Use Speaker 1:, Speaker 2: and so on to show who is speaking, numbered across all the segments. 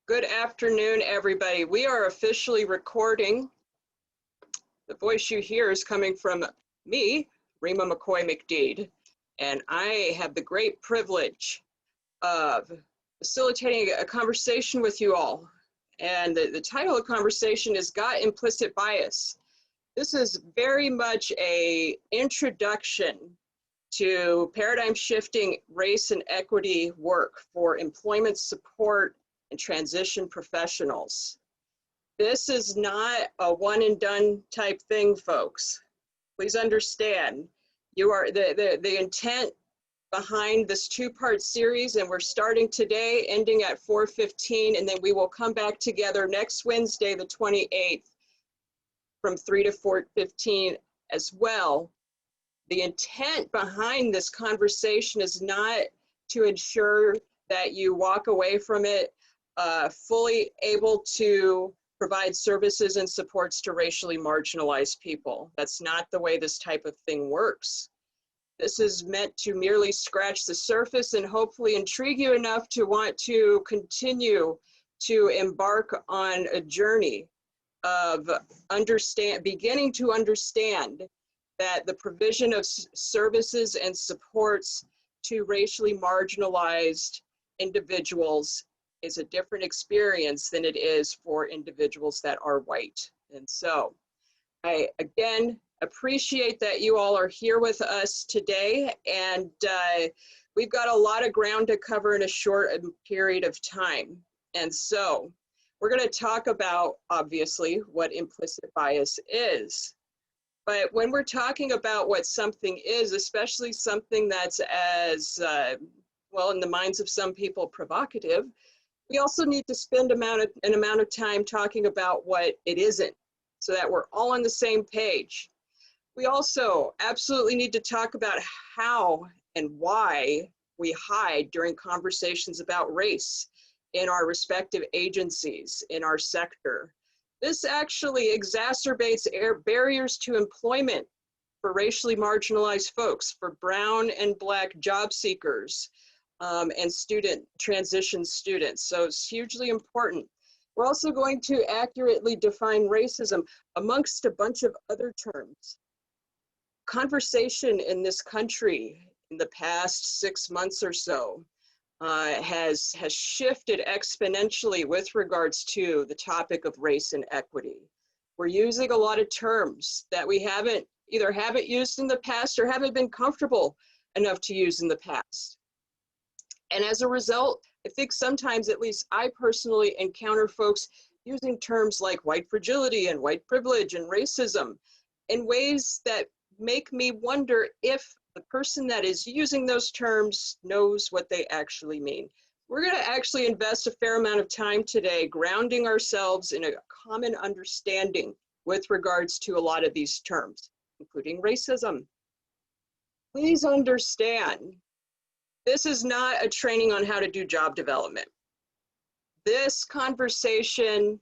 Speaker 1: Good afternoon, everybody. We are officially recording. The voice you hear is coming from me, Rima McCoy McDeed, and I have the great privilege of facilitating a conversation with you all. And the title of the conversation is Got Implicit Bias. This is very much an introduction to paradigm shifting race and equity work for employment support and transition professionals. This is not a one and done type thing, folks. Please understand, you are the intent behind this two-part series, and we're starting today, ending at 4:15, and then we will come back together next Wednesday, the 28th, from 3 to 4:15 as well. The intent behind this conversation is not to ensure that you walk away from it fully able to provide services and supports to racially marginalized people. That's not the way this type of thing works. This is meant to merely scratch the surface and hopefully intrigue you enough to want to continue to embark on a journey of beginning to understand that the provision of services and supports to racially marginalized individuals is a different experience than it is for individuals that are white. And so I, again, appreciate that you all are here with us today. And we've got a lot of ground to cover in a short period of time. And so we're going to talk about, obviously, what implicit bias is. But when we're talking about what something is, especially something that's as, well, in the minds of some people, provocative, we also need to spend an amount of time talking about what it isn't, so that we're all on the same page. We also absolutely need to talk about how and why we hide during conversations about race in our respective agencies, in our sector. This actually exacerbates barriers to employment for racially marginalized folks, for brown and black job seekers, and transition students. So it's hugely important. We're also going to accurately define racism amongst a bunch of other terms. Conversation in this country in the past 6 months or so has shifted exponentially with regards to the topic of race and equity. We're using a lot of terms that we either haven't used in the past or haven't been comfortable enough to use in the past. And as a result, I think sometimes, at least I personally encounter folks using terms like white fragility and white privilege and racism in ways that make me wonder if the person that is using those terms knows what they actually mean. We're going to actually invest a fair amount of time today grounding ourselves in a common understanding with regards to a lot of these terms, including racism. Please understand, this is not a training on how to do job development. This conversation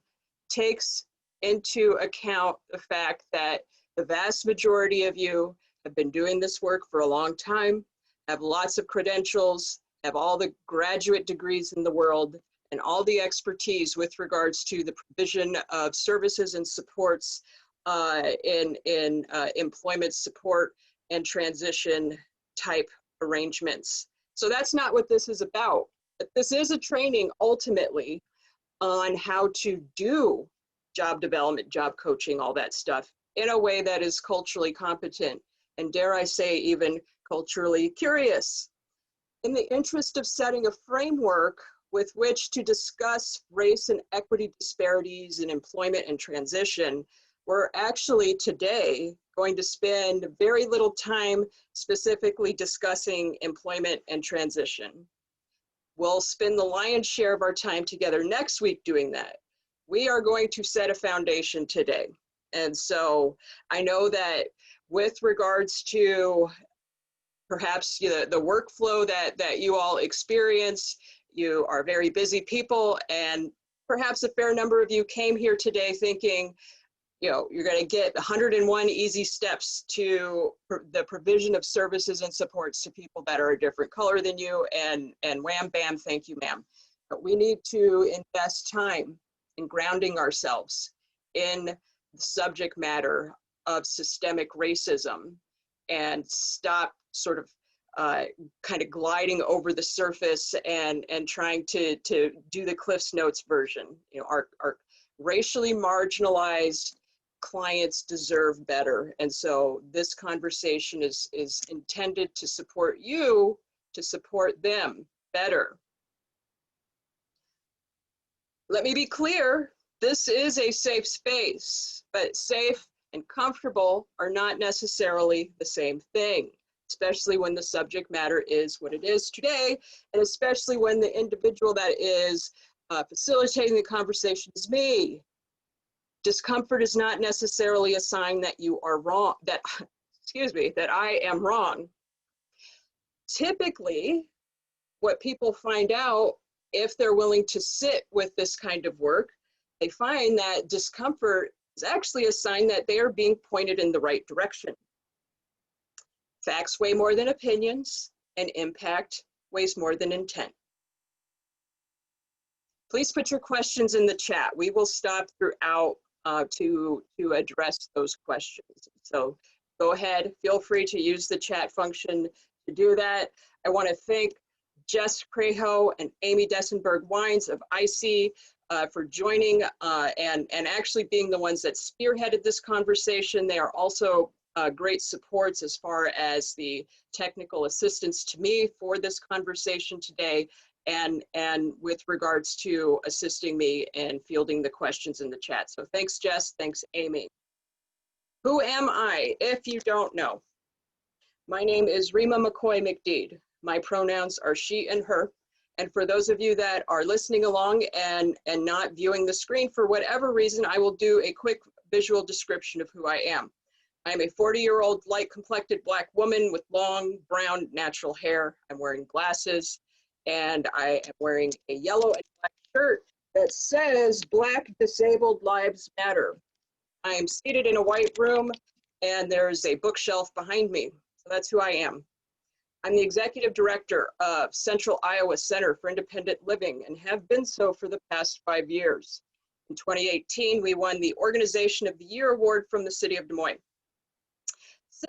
Speaker 1: takes into account the fact that the vast majority of you have been doing this work for a long time, have lots of credentials, have all the graduate degrees in the world, and all the expertise with regards to the provision of services and supports in employment support and transition type arrangements. So that's not what this is about. But this is a training ultimately on how to do job development, job coaching, all that stuff in a way that is culturally competent and, dare I say, even culturally curious. In the interest of setting a framework with which to discuss race and equity disparities in employment and transition, we're actually today going to spend very little time specifically discussing employment and transition. We'll spend the lion's share of our time together next week doing that. We are going to set a foundation today. And so I know that with regards to perhaps the workflow that you all experience, you are very busy people, and perhaps a fair number of you came here today thinking, you're going to get 101 easy steps to the provision of services and supports to people that are a different color than you, and wham, bam, thank you, ma'am. But we need to invest time in grounding ourselves in the subject matter of systemic racism and stop sort of kind of gliding over the surface and trying to do the Cliff's Notes version. You know, our racially marginalized clients deserve better. And so this conversation is intended to support you, to support them better. Let me be clear, this is a safe space, but safe and comfortable are not necessarily the same thing, especially when the subject matter is what it is today, and especially when the individual that is facilitating the conversation is me. Discomfort is not necessarily a sign that you are wrong, that, excuse me, that I am wrong. Typically, what people find out if they're willing to sit with this kind of work, they find that discomfort is actually a sign that they are being pointed in the right direction. Facts weigh more than opinions, and impact weighs more than intent. Please put your questions in the chat. We will stop throughout to address those questions. So go ahead, feel free to use the chat function to do that. I want to thank Jess Crejo and Amy Dessenberg-Wines of IC for joining and actually being the ones that spearheaded this conversation. They are also great supports as far as the technical assistance to me for this conversation today, and with regards to assisting me in fielding the questions in the chat. So thanks, Jess, thanks, Amy. Who am I, if you don't know? My name is Rima McCoy McDeed. My pronouns are she and her. And for those of you that are listening along and not viewing the screen for whatever reason, I will do a quick visual description of who I am. I am a 40-year-old light-complected Black woman with long, brown, natural hair. I'm wearing glasses, and I am wearing a yellow and black shirt that says Black Disabled Lives Matter. I am seated in a white room, and there's a bookshelf behind me. So that's who I am. I'm the executive director of Central Iowa Center for Independent Living and have been so for the past 5 years. In 2018, we won the Organization of the Year Award from the city of Des Moines.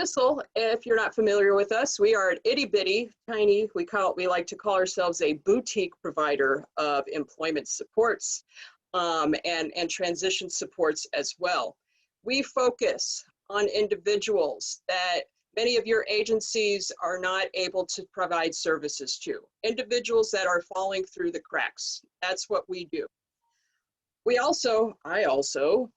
Speaker 1: CISL, if you're not familiar with us, we are an itty bitty, tiny, we like to call ourselves a boutique provider of employment supports and transition supports as well. We focus on individuals that many of your agencies are not able to provide services to. Individuals that are falling through the cracks. That's what we do. I also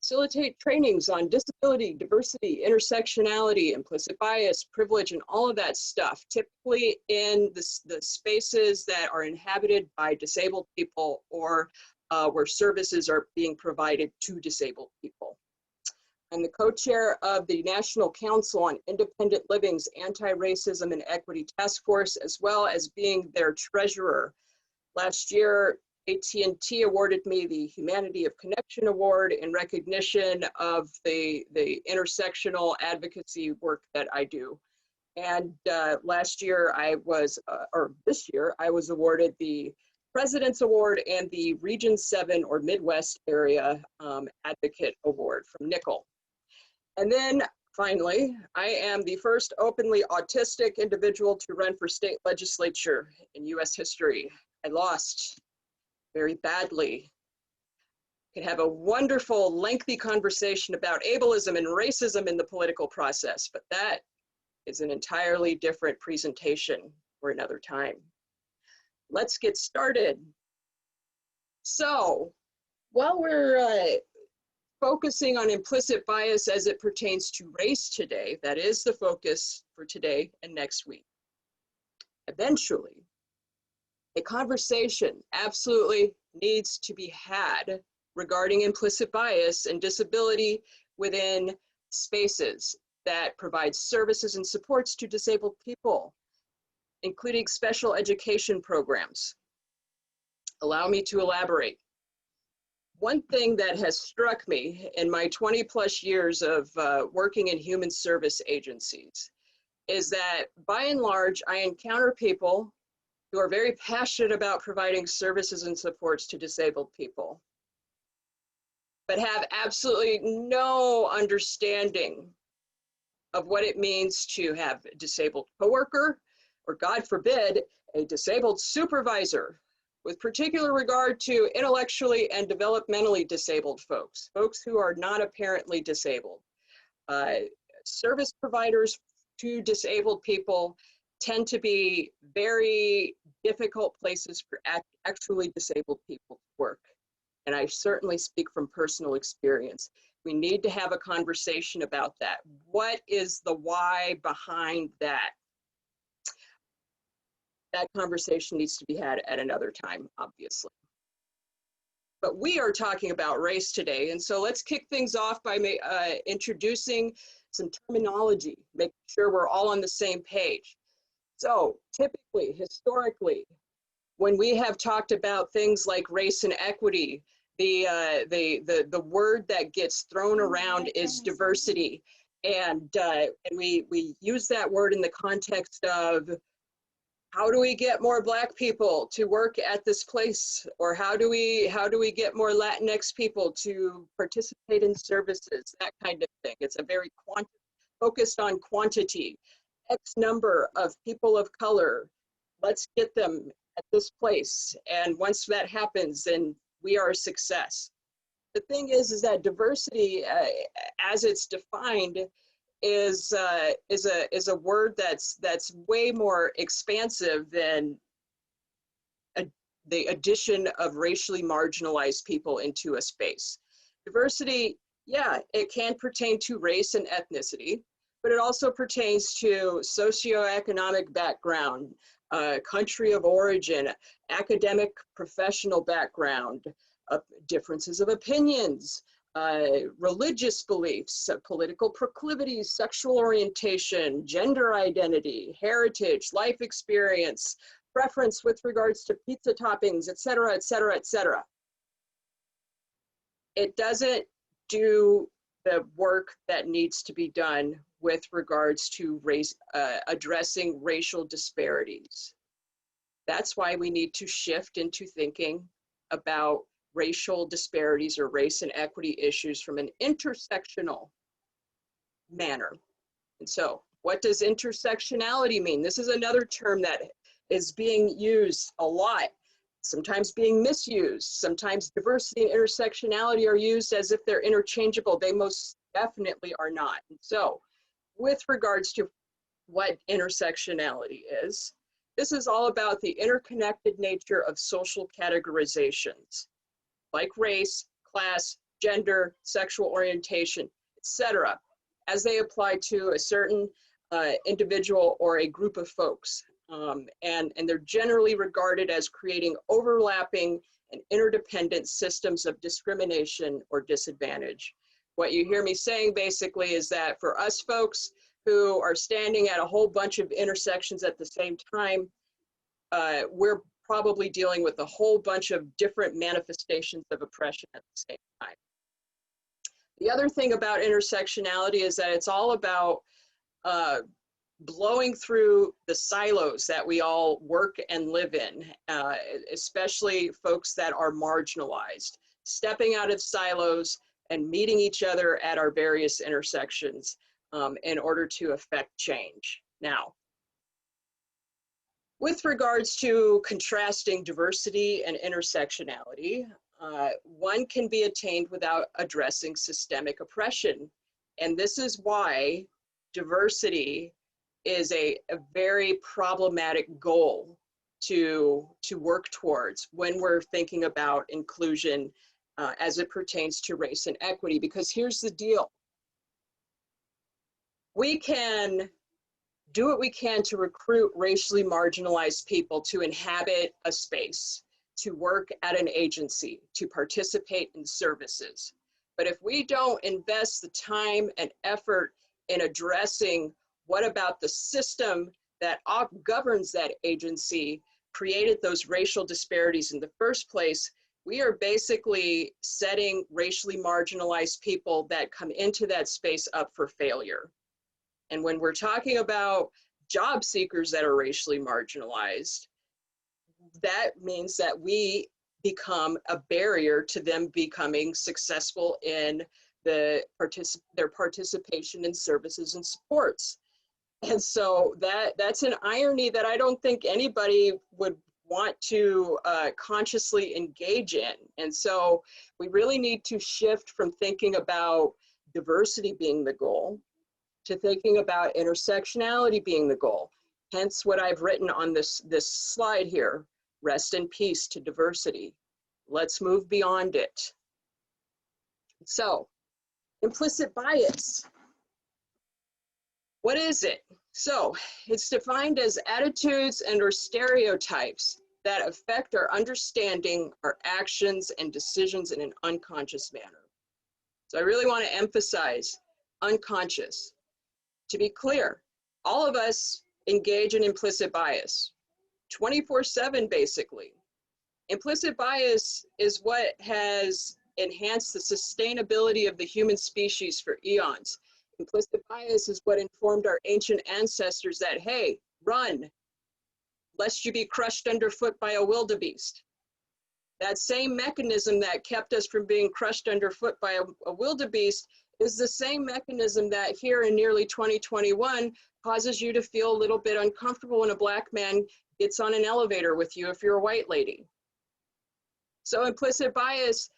Speaker 1: facilitate trainings on disability, diversity, intersectionality, implicit bias, privilege, and all of that stuff, typically in the spaces that are inhabited by disabled people or where services are being provided to disabled people. I'm the co-chair of the National Council on Independent Living's Anti-Racism and Equity Task Force, as well as being their treasurer. Last year, AT&T awarded me the Humanity of Connection Award in recognition of the intersectional advocacy work that I do. And this year, I was awarded the President's Award and the Region 7 or Midwest Area Advocate Award from Nickel. And then finally, I am the first openly autistic individual to run for state legislature in US history. I lost very badly. Could have a wonderful, lengthy conversation about ableism and racism in the political process, but that is an entirely different presentation for another time. Let's get started. So, while we're focusing on implicit bias as it pertains to race today, that is the focus for today and next week. Eventually, a conversation absolutely needs to be had regarding implicit bias and disability within spaces that provide services and supports to disabled people, including special education programs. Allow me to elaborate. One thing that has struck me in my 20+ years of working in human service agencies is that by and large, I encounter people who are very passionate about providing services and supports to disabled people, but have absolutely no understanding of what it means to have a disabled coworker, or God forbid, a disabled supervisor, with particular regard to intellectually and developmentally disabled folks, folks who are not apparently disabled. Service providers to disabled people tend to be very difficult places for actually disabled people to work. And I certainly speak from personal experience. We need to have a conversation about that. What is the why behind that? That conversation needs to be had at another time, obviously. But we are talking about race today, and so let's kick things off by introducing some terminology, making sure we're all on the same page. So typically, historically, when we have talked about things like race and equity, the word that gets thrown around is diversity, and we use that word in the context of, how do we get more Black people to work at this place? Or how do we get more Latinx people to participate in services? That kind of thing. It's a very focused on quantity. X number of people of color, let's get them at this place. And once that happens, then we are a success. The thing is that diversity, as it's defined, is a word that's way more expansive than the addition of racially marginalized people into a space. Diversity, yeah, it can pertain to race and ethnicity, but it also pertains to socioeconomic background, country of origin, academic professional background, differences of opinions, religious beliefs, political proclivities, sexual orientation, gender identity, heritage, life experience, preference with regards to pizza toppings, et cetera, et cetera, et cetera. It doesn't do the work that needs to be done with regards to addressing racial disparities. That's why we need to shift into thinking about racial disparities or race and equity issues from an intersectional manner. And so, what does intersectionality mean? This is another term that is being used a lot, sometimes being misused. Sometimes diversity and intersectionality are used as if they're interchangeable. They most definitely are not. And so, with regards to what intersectionality is, this is all about the interconnected nature of social categorizations, like race, class, gender, sexual orientation, etc., as they apply to a certain individual or a group of folks. And they're generally regarded as creating overlapping and interdependent systems of discrimination or disadvantage. What you hear me saying basically is that for us folks who are standing at a whole bunch of intersections at the same time, we're probably dealing with a whole bunch of different manifestations of oppression at the same time. The other thing about intersectionality is that it's all about blowing through the silos that we all work and live in, especially folks that are marginalized, stepping out of silos and meeting each other at our various intersections in order to affect change. Now, with regards to contrasting diversity and intersectionality, one can be attained without addressing systemic oppression. And this is why diversity is a very problematic goal to work towards when we're thinking about inclusion as it pertains to race and equity. Because here's the deal. We can do what we can to recruit racially marginalized people to inhabit a space, to work at an agency, to participate in services. But if we don't invest the time and effort in addressing what about the system that governs that agency created those racial disparities in the first place, we are basically setting racially marginalized people that come into that space up for failure. And when we're talking about job seekers that are racially marginalized, that means that we become a barrier to them becoming successful in their participation in services and supports. And so that's an irony that I don't think anybody would want to consciously engage in. And so we really need to shift from thinking about diversity being the goal to thinking about intersectionality being the goal. Hence what I've written on this slide here, rest in peace to diversity. Let's move beyond it. So, implicit bias. What is it? So, it's defined as attitudes and or stereotypes that affect our understanding, our actions and decisions in an unconscious manner. So I really want to emphasize unconscious. To be clear, all of us engage in implicit bias 24/7 basically. Implicit bias is what has enhanced the sustainability of the human species for eons. Implicit bias is what informed our ancient ancestors that, hey, run, lest you be crushed underfoot by a wildebeest. That same mechanism that kept us from being crushed underfoot by a wildebeest is the same mechanism that here in nearly 2021 causes you to feel a little bit uncomfortable when a Black man gets on an elevator with you if you're a white lady. So implicit bias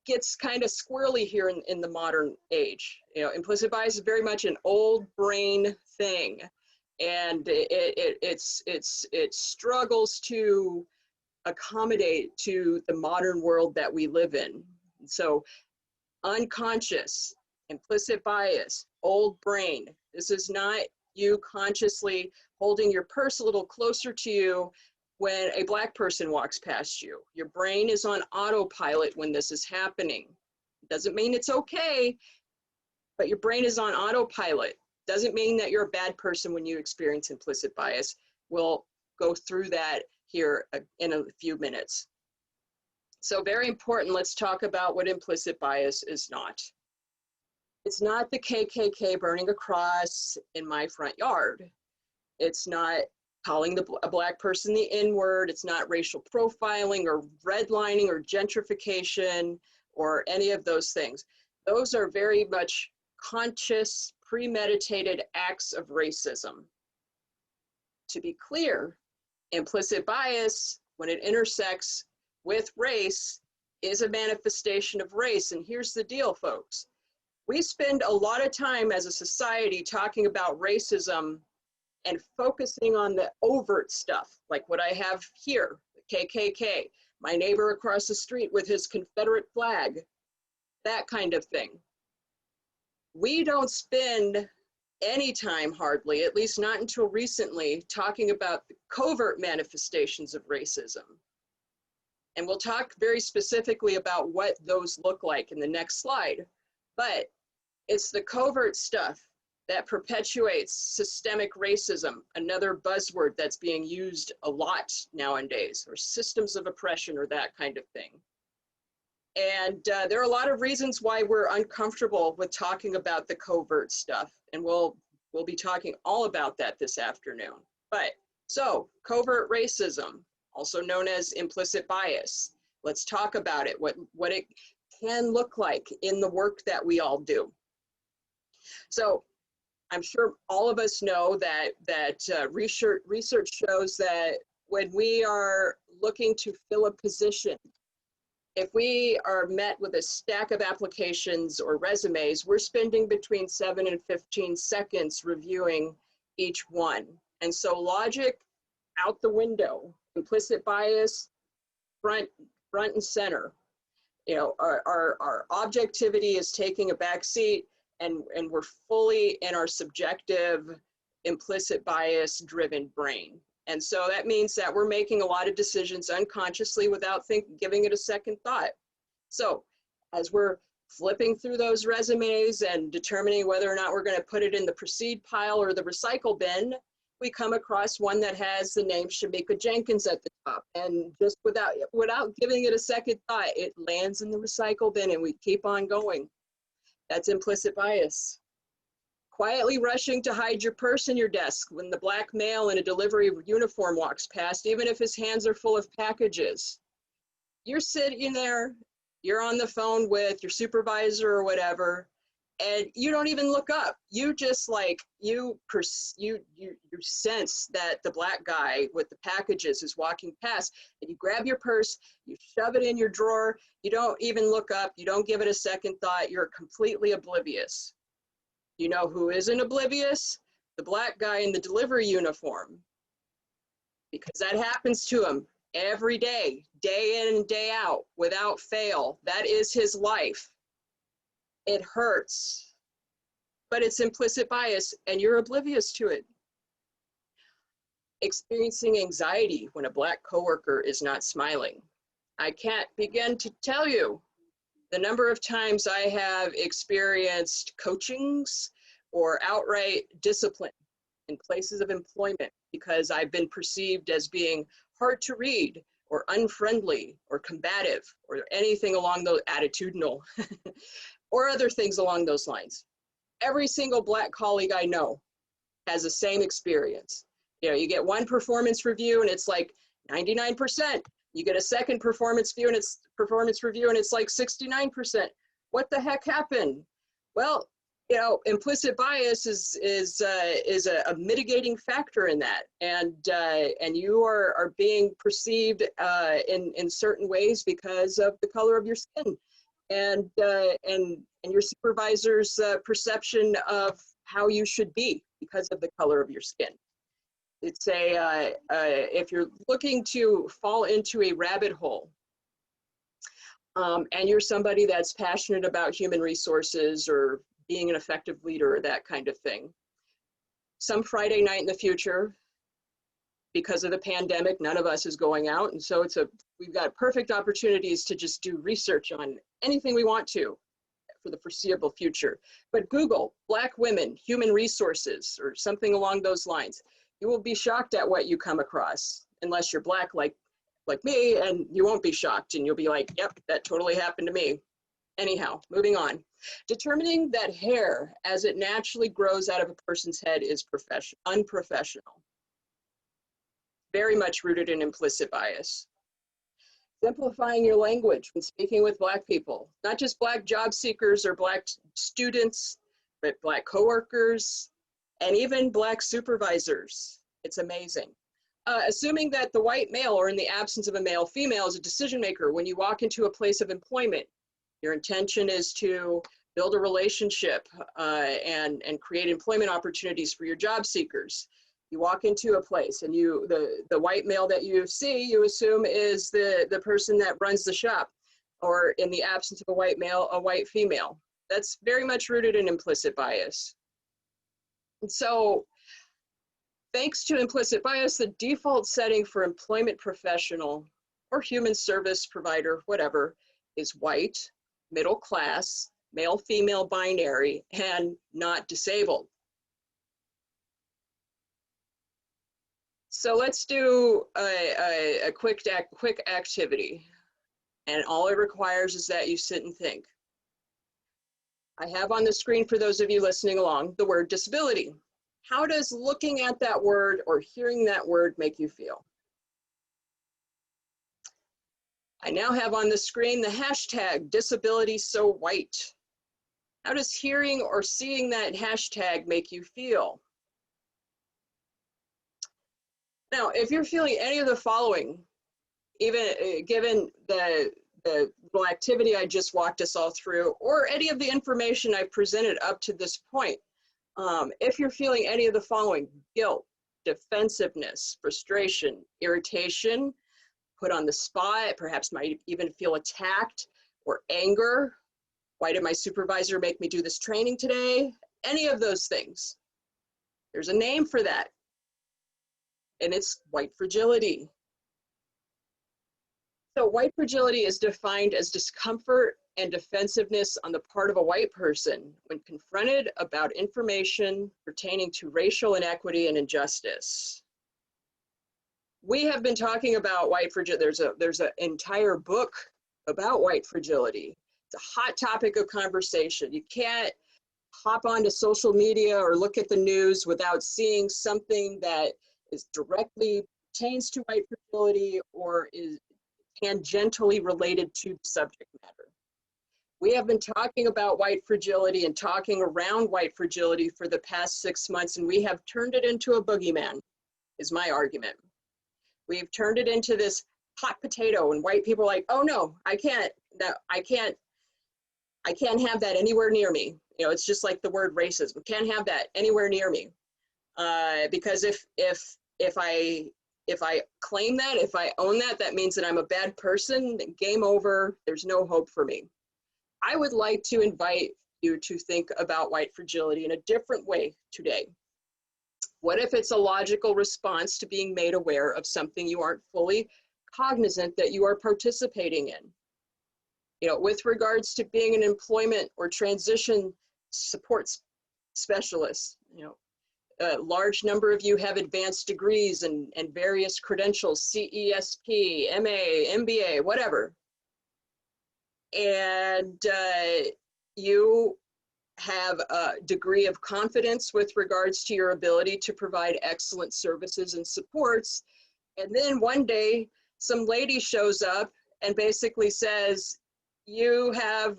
Speaker 1: gets kind of squirrely here in the modern age. You know, implicit bias is very much an old brain thing, and it struggles to accommodate to the modern world that we live in. So unconscious, implicit bias, old brain. This is not you consciously holding your purse a little closer to you when a Black person walks past you. Your brain is on autopilot when this is happening. Doesn't mean it's okay, but your brain is on autopilot. Doesn't mean that you're a bad person when you experience implicit bias. We'll go through that here in a few minutes. So very important, let's talk about what implicit bias is not. It's not the KKK burning a cross in my front yard. It's not calling a Black person the N-word. It's not racial profiling or redlining or gentrification or any of those things. Those are very much conscious, premeditated acts of racism. To be clear, implicit bias, when it intersects with race, is a manifestation of race. And here's the deal, folks. We spend a lot of time as a society talking about racism and focusing on the overt stuff, like what I have here, the KKK, my neighbor across the street with his Confederate flag, that kind of thing. We don't spend any time hardly, at least not until recently, talking about the covert manifestations of racism. And we'll talk very specifically about what those look like in the next slide. But it's the covert stuff that perpetuates systemic racism, another buzzword that's being used a lot nowadays, or systems of oppression or that kind of thing. And there are a lot of reasons why we're uncomfortable with talking about the covert stuff. And we'll be talking all about that this afternoon. But so covert racism, also known as implicit bias. Let's talk about it, what it can look like in the work that we all do. So I'm sure all of us know that research shows that when we are looking to fill a position, if we are met with a stack of applications or resumes, we're spending between 7 and 15 seconds reviewing each one. And so logic out the window, implicit bias front and center. You know, our objectivity is taking a back seat, and we're fully in our subjective, implicit bias driven brain. And so that means that we're making a lot of decisions unconsciously without giving it a second thought. So as we're flipping through those resumes and determining whether or not we're going to put it in the proceed pile or the recycle bin, we come across one that has the name Shamika Jenkins at the top. And just without giving it a second thought, it lands in the recycle bin and we keep on going. That's implicit bias. Quietly rushing to hide your purse in your desk when the black male in a delivery uniform walks past, even if his hands are full of packages. You're sitting there, you're on the phone with your supervisor or whatever, and you don't even look up. You just like, you sense that the black guy with the packages is walking past, and you grab your purse, you shove it in your drawer, you don't even look up, you don't give it a second thought, you're completely oblivious. You know who isn't oblivious? The black guy in the delivery uniform, because that happens to him every day, day in and day out, without fail. That is his life. It hurts, but it's implicit bias, and you're oblivious to it. Experiencing anxiety when a black coworker is not smiling. I can't begin to tell you the number of times I have experienced coachings or outright discipline in places of employment because I've been perceived as being hard to read or unfriendly or combative or anything along those attitudinal or other things along those lines. Every single black colleague I know has the same experience. You know, you get one performance review and it's like 99%. You get a second performance review and it's like 69%. What the heck happened? Well, you know, implicit bias is a mitigating factor in that, and you are being perceived in certain ways because of the color of your skin, and your supervisor's perception of how you should be because of the color of your skin. It's if you're looking to fall into a rabbit hole, and you're somebody that's passionate about human resources or being an effective leader or that kind of thing, some Friday night in the future, because of the pandemic, none of us is going out, and so we've got perfect opportunities to just do research on anything we want to for the foreseeable future. But Google black women, human resources, or something along those lines. You will be shocked at what you come across, unless you're black like me, and you won't be shocked, and you'll be like, yep, that totally happened to me. Anyhow, moving on. Determining that hair as it naturally grows out of a person's head is unprofessional. Very much rooted in implicit bias. Simplifying your language when speaking with black people, not just black job seekers or black students, but black coworkers, and even black supervisors. It's amazing. Assuming that the white male, or in the absence of a male, female, is a decision maker when you walk into a place of employment. Your intention is to build a relationship and create employment opportunities for your job seekers. You walk into a place and the white male that you see, you assume is the person that runs the shop, or in the absence of a white male, a white female. That's very much rooted in implicit bias. And so, thanks to implicit bias, the default setting for employment professional or human service provider, whatever, is white, middle class, male, female, binary, and not disabled. So let's do a quick activity. And all it requires is that you sit and think. I have on the screen, for those of you listening along, the word disability. How does looking at that word or hearing that word make you feel? I now have on the screen the hashtag disability so white. How does hearing or seeing that hashtag make you feel? Now, if you're feeling any of the following, even given the little activity I just walked us all through, or any of the information I've presented up to this point, if you're feeling any of the following: guilt, defensiveness, frustration, irritation, put on the spot, perhaps might even feel attacked, or anger. Why did my supervisor make me do this training today? Any of those things. There's a name for that, and it's white fragility. So white fragility is defined as discomfort and defensiveness on the part of a white person when confronted about information pertaining to racial inequity and injustice. We have been talking about white fragility. There's an entire book about white fragility. It's a hot topic of conversation. You can't hop onto social media or look at the news without seeing something that is directly pertains to white fragility or is tangentially related to the subject matter. We have been talking about white fragility and talking around white fragility for the past 6 months, and we have turned it into a boogeyman, is my argument. We've turned it into this hot potato, and white people are like, oh no, I can't have that anywhere near me. You know, it's just like the word racism. Can't have that anywhere near me. Because if I claim that, if I own that, that means that I'm a bad person. Game over. There's no hope for me. I would like to invite you to think about white fragility in a different way today. What if it's a logical response to being made aware of something you aren't fully cognizant that you are participating in? You know, with regards to being an employment or transition support specialist, you know, a large number of you have advanced degrees and various credentials, CESP, MA, MBA, whatever. And you have a degree of confidence with regards to your ability to provide excellent services and supports. And then one day, some lady shows up and basically says, you have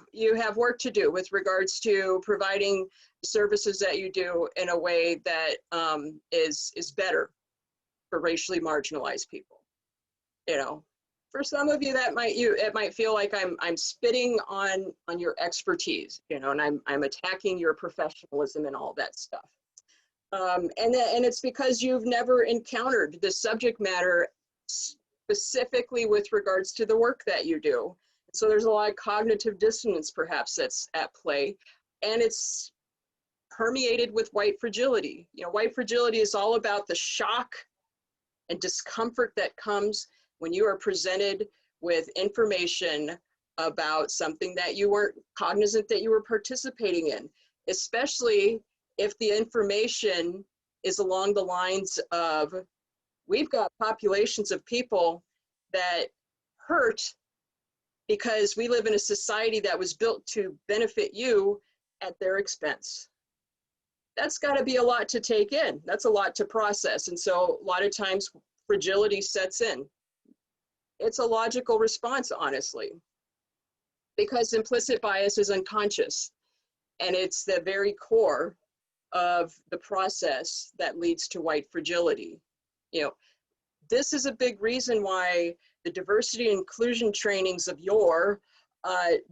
Speaker 1: work to do with regards to providing services that you do in a way that is better for racially marginalized people. You know, for some of you it might feel like I'm spitting on your expertise, you know, and I'm attacking your professionalism and all that stuff. And it's because you've never encountered the subject matter specifically with regards to the work that you do. So there's a lot of cognitive dissonance perhaps that's at play, and it's permeated with white fragility. You know, white fragility is all about the shock and discomfort that comes when you are presented with information about something that you weren't cognizant that you were participating in, especially if the information is along the lines of, we've got populations of people that hurt because we live in a society that was built to benefit you at their expense. That's got to be a lot to take in. That's a lot to process. And so a lot of times fragility sets in. It's a logical response, honestly, because implicit bias is unconscious, and it's the very core of the process that leads to white fragility. You know, this is a big reason why the diversity and inclusion trainings of yore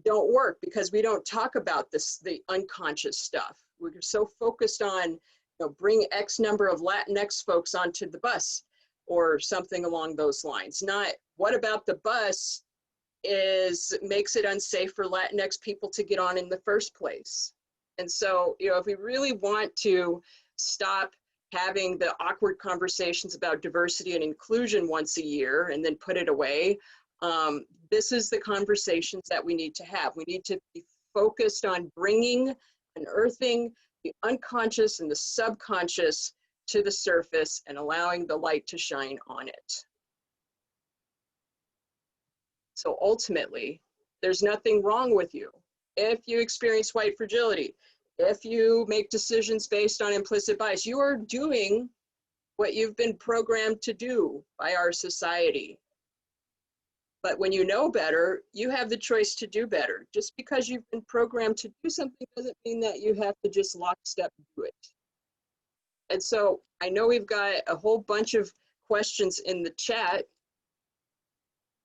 Speaker 1: don't work, because we don't talk about the unconscious stuff. We're so focused on, you know, bring X number of Latinx folks onto the bus or something along those lines. Not what about the bus makes it unsafe for Latinx people to get on in the first place. And so, you know, if we really want to stop having the awkward conversations about diversity and inclusion once a year and then put it away, this is the conversations that we need to have. We need to be focused on bringing, unearthing the unconscious and the subconscious to the surface and allowing the light to shine on it. So ultimately, there's nothing wrong with you. If you experience white fragility, if you make decisions based on implicit bias, you are doing what you've been programmed to do by our society. But when you know better, you have the choice to do better. Just because you've been programmed to do something doesn't mean that you have to just lockstep do it. And so I know we've got a whole bunch of questions in the chat.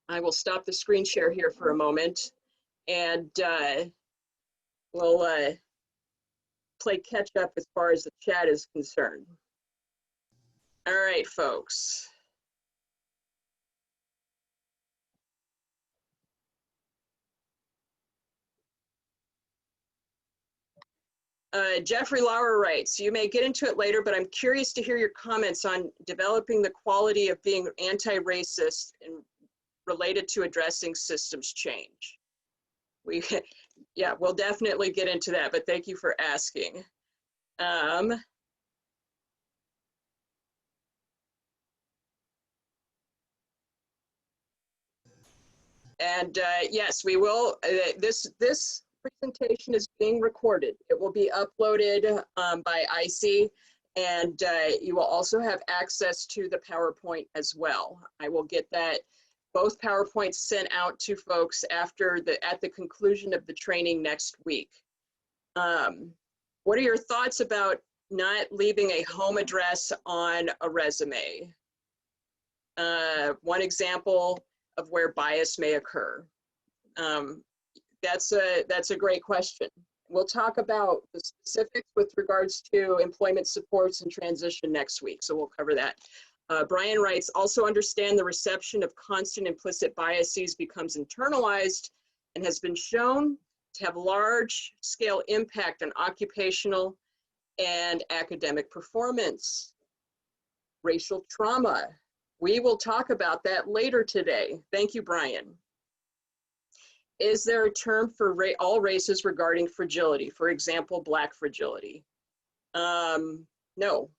Speaker 1: I will stop the screen share here for a moment, and we'll play catch up as far as the chat is concerned. All right, folks. Jeffrey Lauer writes, you may get into it later, but I'm curious to hear your comments on developing the quality of being anti-racist and related to addressing systems change. Yeah, we'll definitely get into that, but thank you for asking. And yes, we will, this presentation is being recorded. It will be uploaded by IC, and you will also have access to the PowerPoint as well. I will get both PowerPoints sent out to folks at the conclusion of the training next week. What are your thoughts about not leaving a home address on a resume? One example of where bias may occur. That's a great question. We'll talk about the specifics with regards to employment supports and transition next week, so we'll cover that. Brian writes, also understand the reception of constant implicit biases becomes internalized and has been shown to have large-scale impact on occupational and academic performance. Racial trauma. We will talk about that later today. Thank you, Brian. Is there a term for all races regarding fragility? For example, Black fragility? No.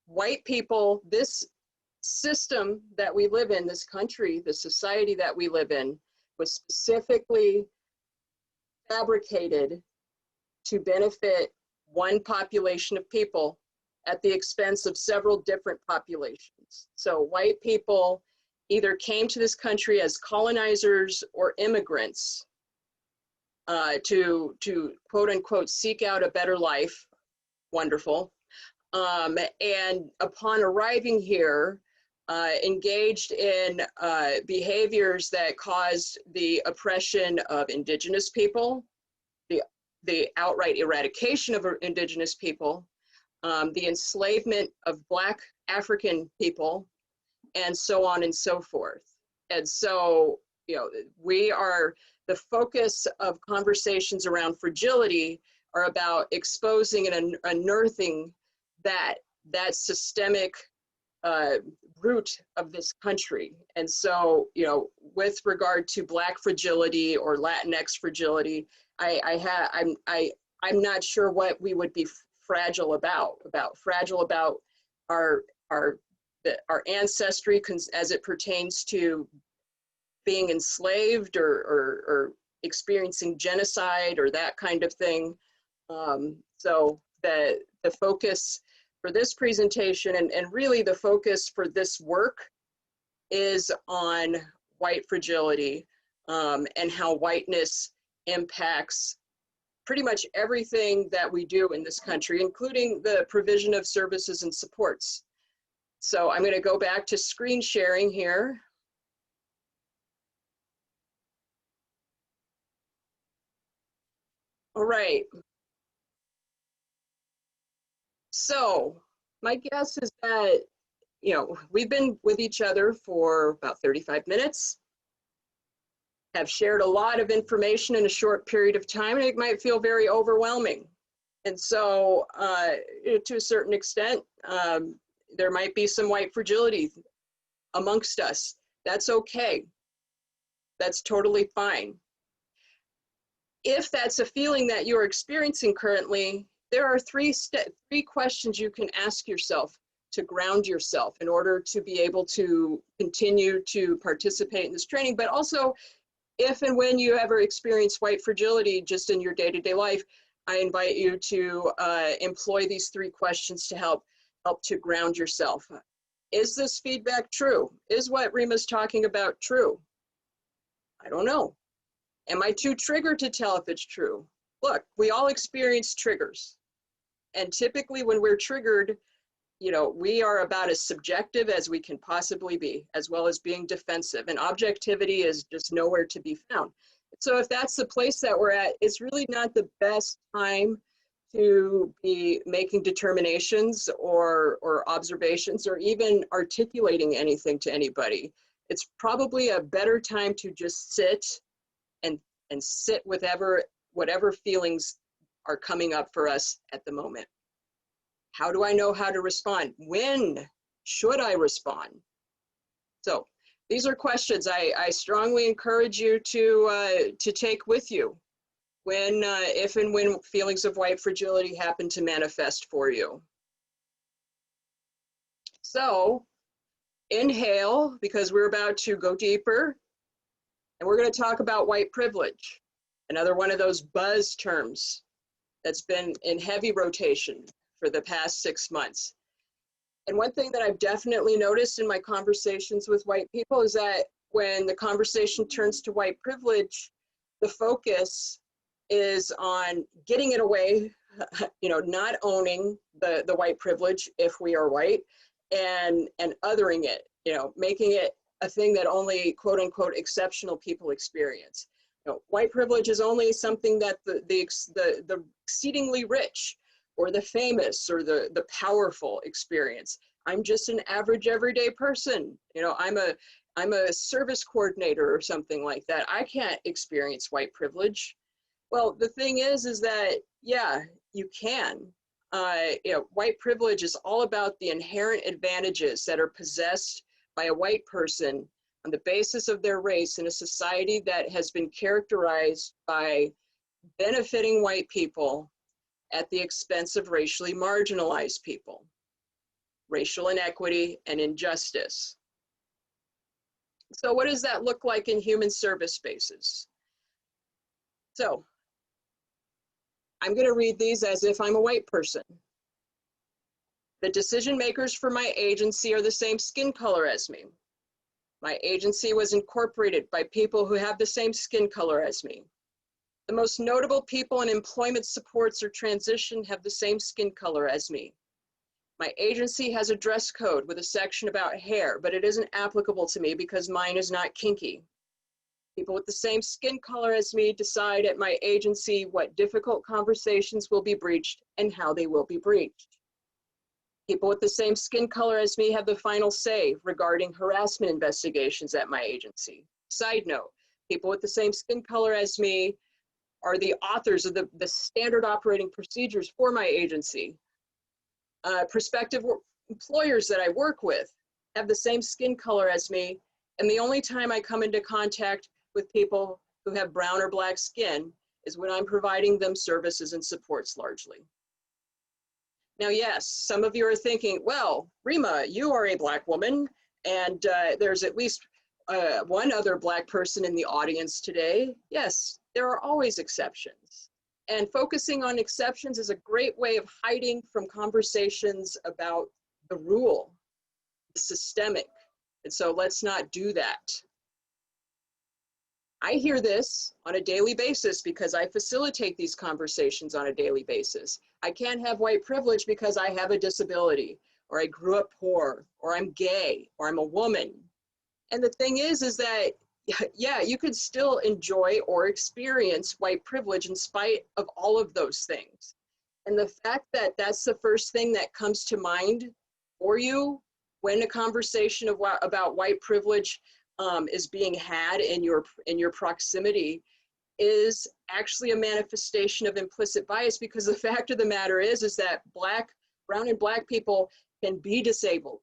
Speaker 1: White people, this system that we live in, this country, the society that we live in, was specifically fabricated to benefit one population of people at the expense of several different populations. So white people either came to this country as colonizers or immigrants to quote unquote seek out a better life. Wonderful. And upon arriving here, engaged in behaviors that caused the oppression of indigenous people, the outright eradication of indigenous people, the enslavement of Black African people, and so on and so forth. And so, you know, the focus of conversations around fragility are about exposing and unearthing that systemic root of this country. And so, you know, with regard to Black fragility or Latinx fragility, I'm not sure what we would be fragile about our ancestry as it pertains to being enslaved or experiencing genocide or that kind of thing. So the focus for this presentation and really the focus for this work is on white fragility and how whiteness impacts pretty much everything that we do in this country, including the provision of services and supports. So I'm going to go back to screen sharing here. All right. So my guess is that, you know, we've been with each other for about 35 minutes, have shared a lot of information in a short period of time, and it might feel very overwhelming. And so to a certain extent, there might be some white fragility amongst us. That's okay. That's totally fine. If that's a feeling that you're experiencing currently, there are three questions you can ask yourself to ground yourself in order to be able to continue to participate in this training. But also, if and when you ever experience white fragility just in your day-to-day life, I invite you to employ these three questions to help to ground yourself. Is this feedback true? Is what Rima's talking about true? I don't know. Am I too triggered to tell if it's true? Look, we all experience triggers. And typically when we're triggered, you know, we are about as subjective as we can possibly be, as well as being defensive. And objectivity is just nowhere to be found. So if that's the place that we're at, it's really not the best time to be making determinations or observations or even articulating anything to anybody. It's probably a better time to just sit and sit with whatever feelings are coming up for us at the moment. How do I know how to respond? When should I respond? So these are questions I strongly encourage you to take with you when, if and when feelings of white fragility happen to manifest for you. So inhale, because we're about to go deeper. And we're going to talk about white privilege, another one of those buzz terms that's been in heavy rotation for the past 6 months. And one thing that I've definitely noticed in my conversations with white people is that when the conversation turns to white privilege, the focus is on getting it away, not owning the white privilege if we are white, and othering it, making it a thing that only quote unquote exceptional people experience. White privilege is only something that the exceedingly rich or the famous or the powerful experience. I'm just an average everyday person. I'm a service coordinator or something like that. I can't experience white privilege. Well, the thing is that, yeah, you can. White privilege is all about the inherent advantages that are possessed by a white person on the basis of their race in a society that has been characterized by benefiting white people at the expense of racially marginalized people, racial inequity and injustice. So what does that look like in human service spaces? So I'm going to read these as if I'm a white person. The decision makers for my agency are the same skin color as me. My agency was incorporated by people who have the same skin color as me. The most notable people in employment supports or transition have the same skin color as me. My agency has a dress code with a section about hair, but it isn't applicable to me because mine is not kinky. People with the same skin color as me decide at my agency what difficult conversations will be breached and how they will be breached. People with the same skin color as me have the final say regarding harassment investigations at my agency. Side note, people with the same skin color as me are the authors of the standard operating procedures for my agency. Prospective employers that I work with have the same skin color as me, and the only time I come into contact with people who have brown or black skin is when I'm providing them services and supports largely. Now, yes, some of you are thinking, well, Rima, you are a Black woman, and there's at least one other Black person in the audience today. Yes, there are always exceptions. And focusing on exceptions is a great way of hiding from conversations about the rule, the systemic. And so let's not do that. I hear this on a daily basis because I facilitate these conversations on a daily basis. I can't have white privilege because I have a disability, or I grew up poor, or I'm gay, or I'm a woman. And the thing is that, yeah, you could still enjoy or experience white privilege in spite of all of those things. And the fact that that's the first thing that comes to mind for you when a conversation about white privilege is being had in your proximity is actually a manifestation of implicit bias, because the fact of the matter is that brown and black people can be disabled,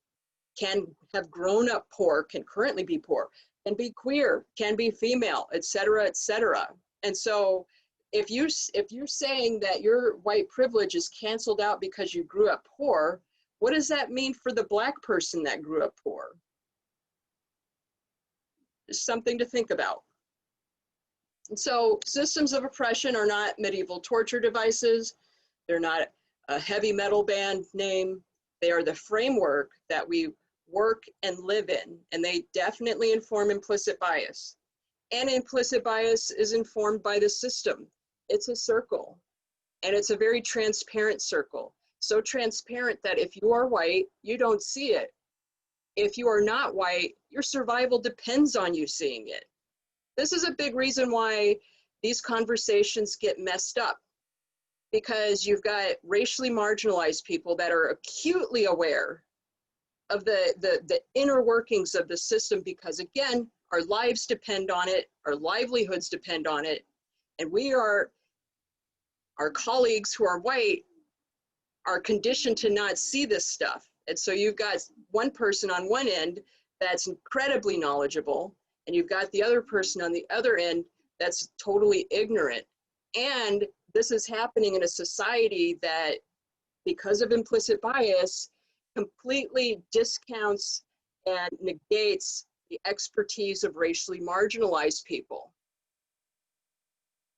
Speaker 1: can have grown up poor, can currently be poor, can be queer, can be female, et cetera, et cetera. And so if you're saying that your white privilege is canceled out because you grew up poor, what does that mean for the Black person that grew up poor? It's something to think about. And so systems of oppression are not medieval torture devices. They're not a heavy metal band name. They are the framework that we work and live in, and they definitely inform implicit bias. And implicit bias is informed by the system. It's a circle, and it's a very transparent circle. So transparent that if you are white, you don't see it. If you are not white, your survival depends on you seeing it. This is a big reason why these conversations get messed up, because you've got racially marginalized people that are acutely aware of the inner workings of the system, because again, our lives depend on it, our livelihoods depend on it, and our colleagues who are white are conditioned to not see this stuff. And so you've got one person on one end that's incredibly knowledgeable, and you've got the other person on the other end that's totally ignorant. And this is happening in a society that, because of implicit bias, completely discounts and negates the expertise of racially marginalized people.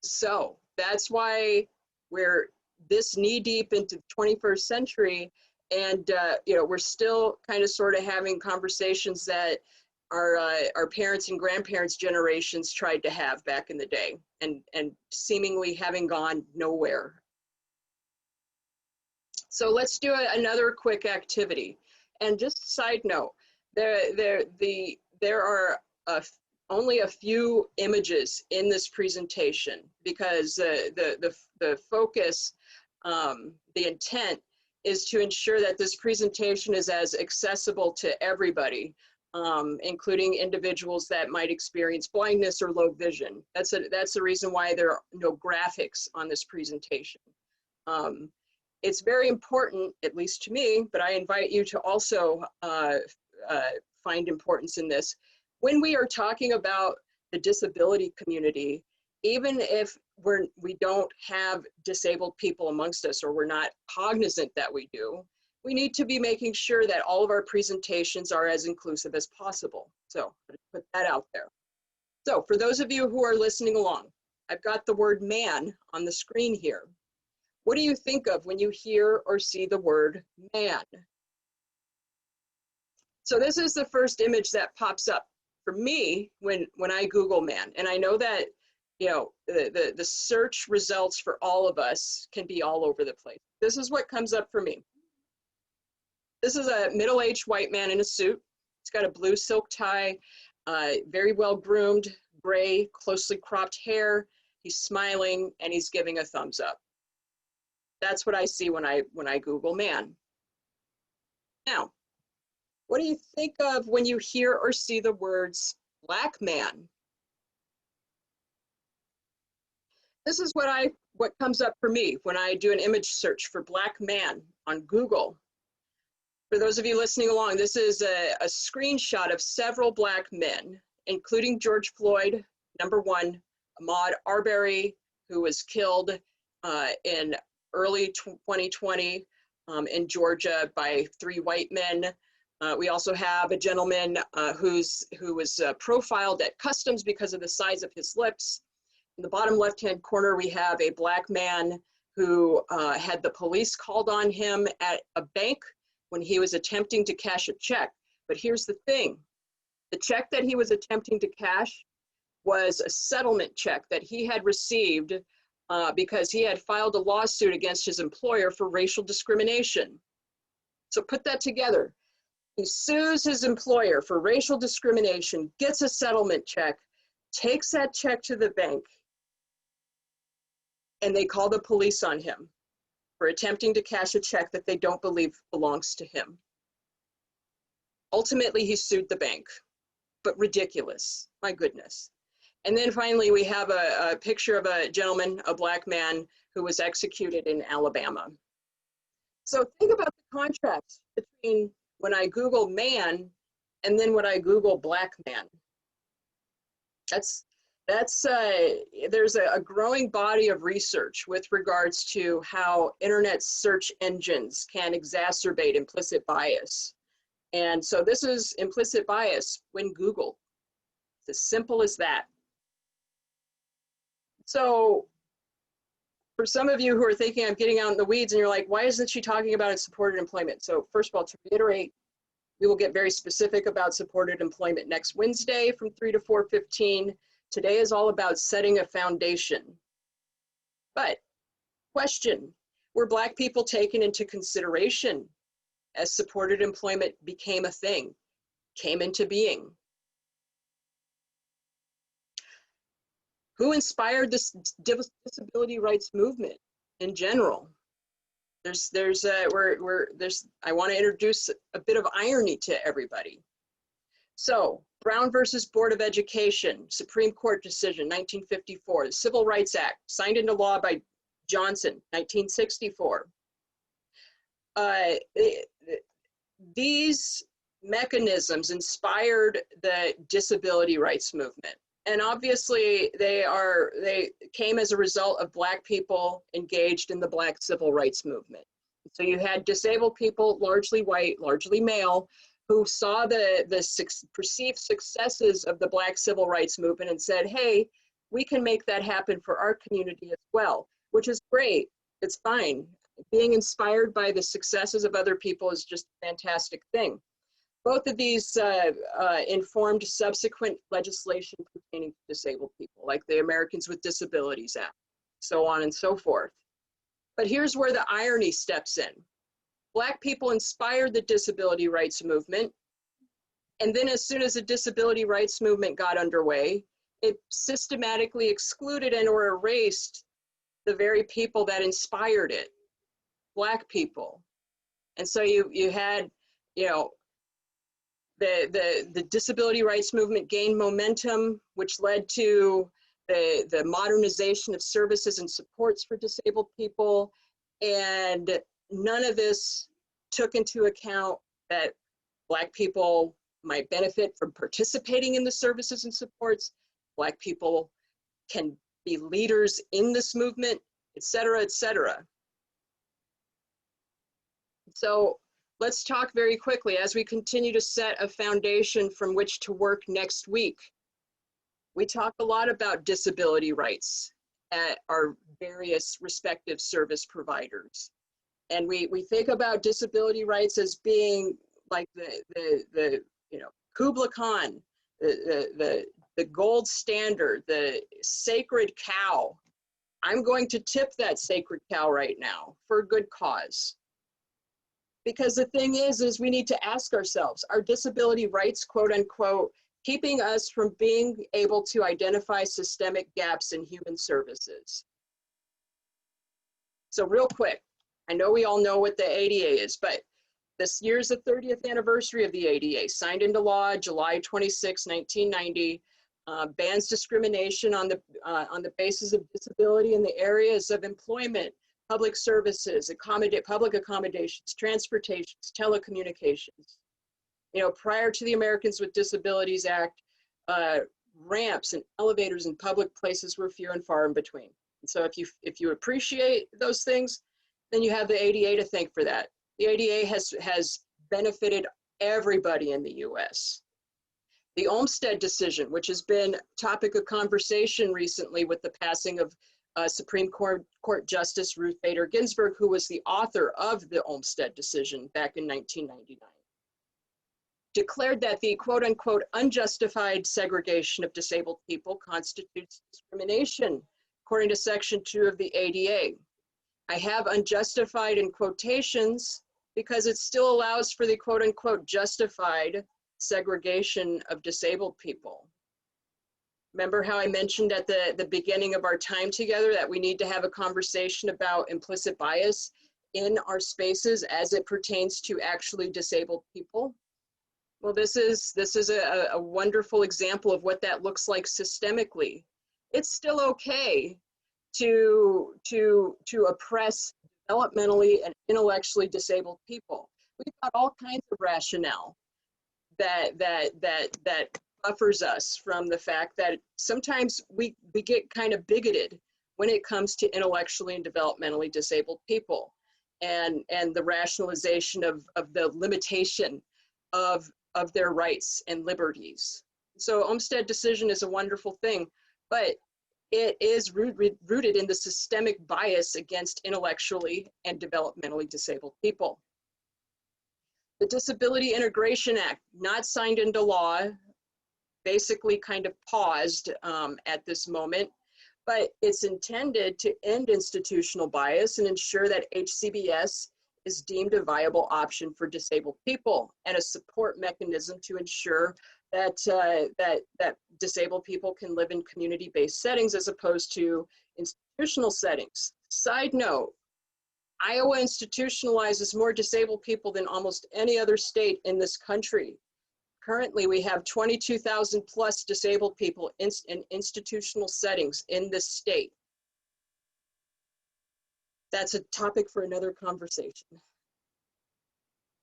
Speaker 1: So that's why we're this knee deep into the 21st century, and you know, we're still kind of sort of having conversations that our parents and grandparents generations tried to have back in the day, and seemingly having gone nowhere. So let's do another quick activity. And just a side note, there are only a few images in this presentation, because the focus, the intent is to ensure that this presentation is as accessible to everybody, including individuals that might experience blindness or low vision. That's the reason why there are no graphics on this presentation. It's very important, at least to me, but I invite you to also find importance in this. When we are talking about the disability community, even if we don't have disabled people amongst us, or we're not cognizant that we do, we need to be making sure that all of our presentations are as inclusive as possible. So put that out there. So for those of you who are listening along, I've got the word man on the screen here. What do you think of when you hear or see the word man? So this is the first image that pops up for me when I Google man. And I know that, you know, the search results for all of us can be all over the place. This is what comes up for me. This is a middle-aged white man in a suit. He's got a blue silk tie, very well groomed, gray, closely cropped hair. He's smiling and he's giving a thumbs up. That's what I see when I Google man. Now, what do you think of when you hear or see the words black man? This is what comes up for me when I do an image search for black man on Google. For those of you listening along, this is a screenshot of several black men, including George Floyd, #1, Ahmaud Arbery, who was killed in early 2020 in Georgia by 3 white men. We also have a gentleman who was profiled at customs because of the size of his lips. In the bottom left-hand corner, we have a black man who had the police called on him at a bank when he was attempting to cash a check. But here's the thing. The check that he was attempting to cash was a settlement check that he had received because he had filed a lawsuit against his employer for racial discrimination. So put that together. He sues his employer for racial discrimination, gets a settlement check, takes that check to the bank, and they call the police on him for attempting to cash a check that they don't believe belongs to him. Ultimately, he sued the bank, but ridiculous, my goodness. And then finally, we have a picture of a gentleman, a black man, who was executed in Alabama. So think about the contrast between when I Google man and then when I Google black man. There's a growing body of research with regards to how internet search engines can exacerbate implicit bias. And so this is implicit bias when Googled. It's as simple as that. So for some of you who are thinking I'm getting out in the weeds and you're like, why isn't she talking about supported employment? So first of all, to reiterate, we will get very specific about supported employment next Wednesday from 3 to 4:15. Today is all about setting a foundation. But question, were Black people taken into consideration as supported employment became a thing, came into being? Who inspired this disability rights movement in general? I want to introduce a bit of irony to everybody. So, Brown versus Board of Education, Supreme Court decision, 1954. The Civil Rights Act, signed into law by Johnson, 1964. These mechanisms inspired the disability rights movement. And obviously they came as a result of Black people engaged in the Black civil rights movement. So you had disabled people, largely white, largely male, who saw the perceived successes of the Black civil rights movement and said, hey, we can make that happen for our community as well, which is great. It's fine. Being inspired by the successes of other people is just a fantastic thing. Both of these informed subsequent legislation pertaining to disabled people, like the Americans with Disabilities Act, so on and so forth. But here's where the irony steps in. Black people inspired the disability rights movement, and then as soon as the disability rights movement got underway, it systematically excluded and or erased the very people that inspired it, Black people. And so you had, you know, the disability rights movement gained momentum, which led to the modernization of services and supports for disabled people. And none of this took into account that Black people might benefit from participating in the services and supports. Black people can be leaders in this movement, et cetera, et cetera. So let's talk very quickly as we continue to set a foundation from which to work next week. We talk a lot about disability rights at our various respective service providers. And we think about disability rights as being like the you know, Kubla Khan, the gold standard, the sacred cow. I'm going to tip that sacred cow right now for a good cause. Because the thing is we need to ask ourselves, are disability rights, quote unquote, keeping us from being able to identify systemic gaps in human services? So real quick, I know we all know what the ADA is, but this year's the 30th anniversary of the ADA, signed into law July 26, 1990, bans discrimination on the basis of disability in the areas of employment, public services, public accommodations, transportations, telecommunications. You know, prior to the Americans with Disabilities Act, ramps and elevators in public places were few and far in between. And so if you appreciate those things, then you have the ADA to thank for that. The ADA has benefited everybody in the US. The Olmstead Decision, which has been topic of conversation recently with the passing of Supreme Court Justice Ruth Bader Ginsburg, who was the author of the Olmstead Decision back in 1999, declared that the quote unquote unjustified segregation of disabled people constitutes discrimination, according to Section 2 of the ADA. I have unjustified in quotations because it still allows for the quote unquote justified segregation of disabled people. Remember how I mentioned at the beginning of our time together that we need to have a conversation about implicit bias in our spaces as it pertains to actually disabled people? Well, this is a wonderful example of what that looks like systemically. It's still okay to oppress developmentally and intellectually disabled people. We've got all kinds of rationale that buffers us from the fact that sometimes we get kind of bigoted when it comes to intellectually and developmentally disabled people, and the rationalization of the limitation of their rights and liberties. So Olmstead Decision is a wonderful thing, but it is rooted in the systemic bias against intellectually and developmentally disabled people. The Disability Integration Act, not signed into law, basically kind of paused at this moment, but it's intended to end institutional bias and ensure that HCBS is deemed a viable option for disabled people and a support mechanism to ensure that that disabled people can live in community-based settings as opposed to institutional settings. Side note, Iowa institutionalizes more disabled people than almost any other state in this country. Currently, we have 22,000 plus disabled people in institutional settings in this state. That's a topic for another conversation.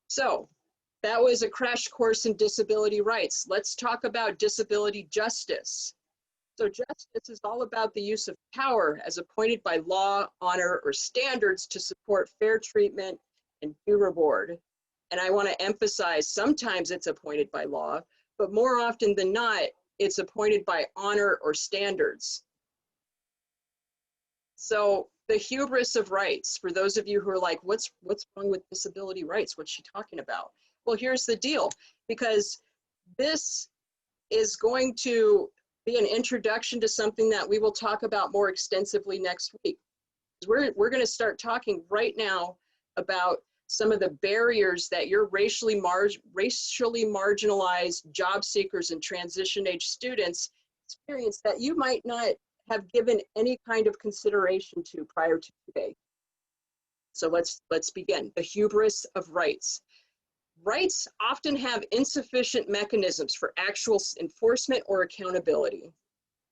Speaker 1: So that was a crash course in disability rights. Let's talk about disability justice. So justice is all about the use of power as appointed by law, honor, or standards to support fair treatment and due reward. And I want to emphasize, sometimes it's appointed by law, but more often than not, it's appointed by honor or standards. So the hubris of rights, for those of you who are like, what's wrong with disability rights? What's she talking about? Well, here's the deal, because this is going to be an introduction to something that we will talk about more extensively next week. We're going to start talking right now about some of the barriers that your racially marginalized job seekers and transition age students experience that you might not have given any kind of consideration to prior to today. So let's begin. The hubris of rights. Rights often have insufficient mechanisms for actual enforcement or accountability.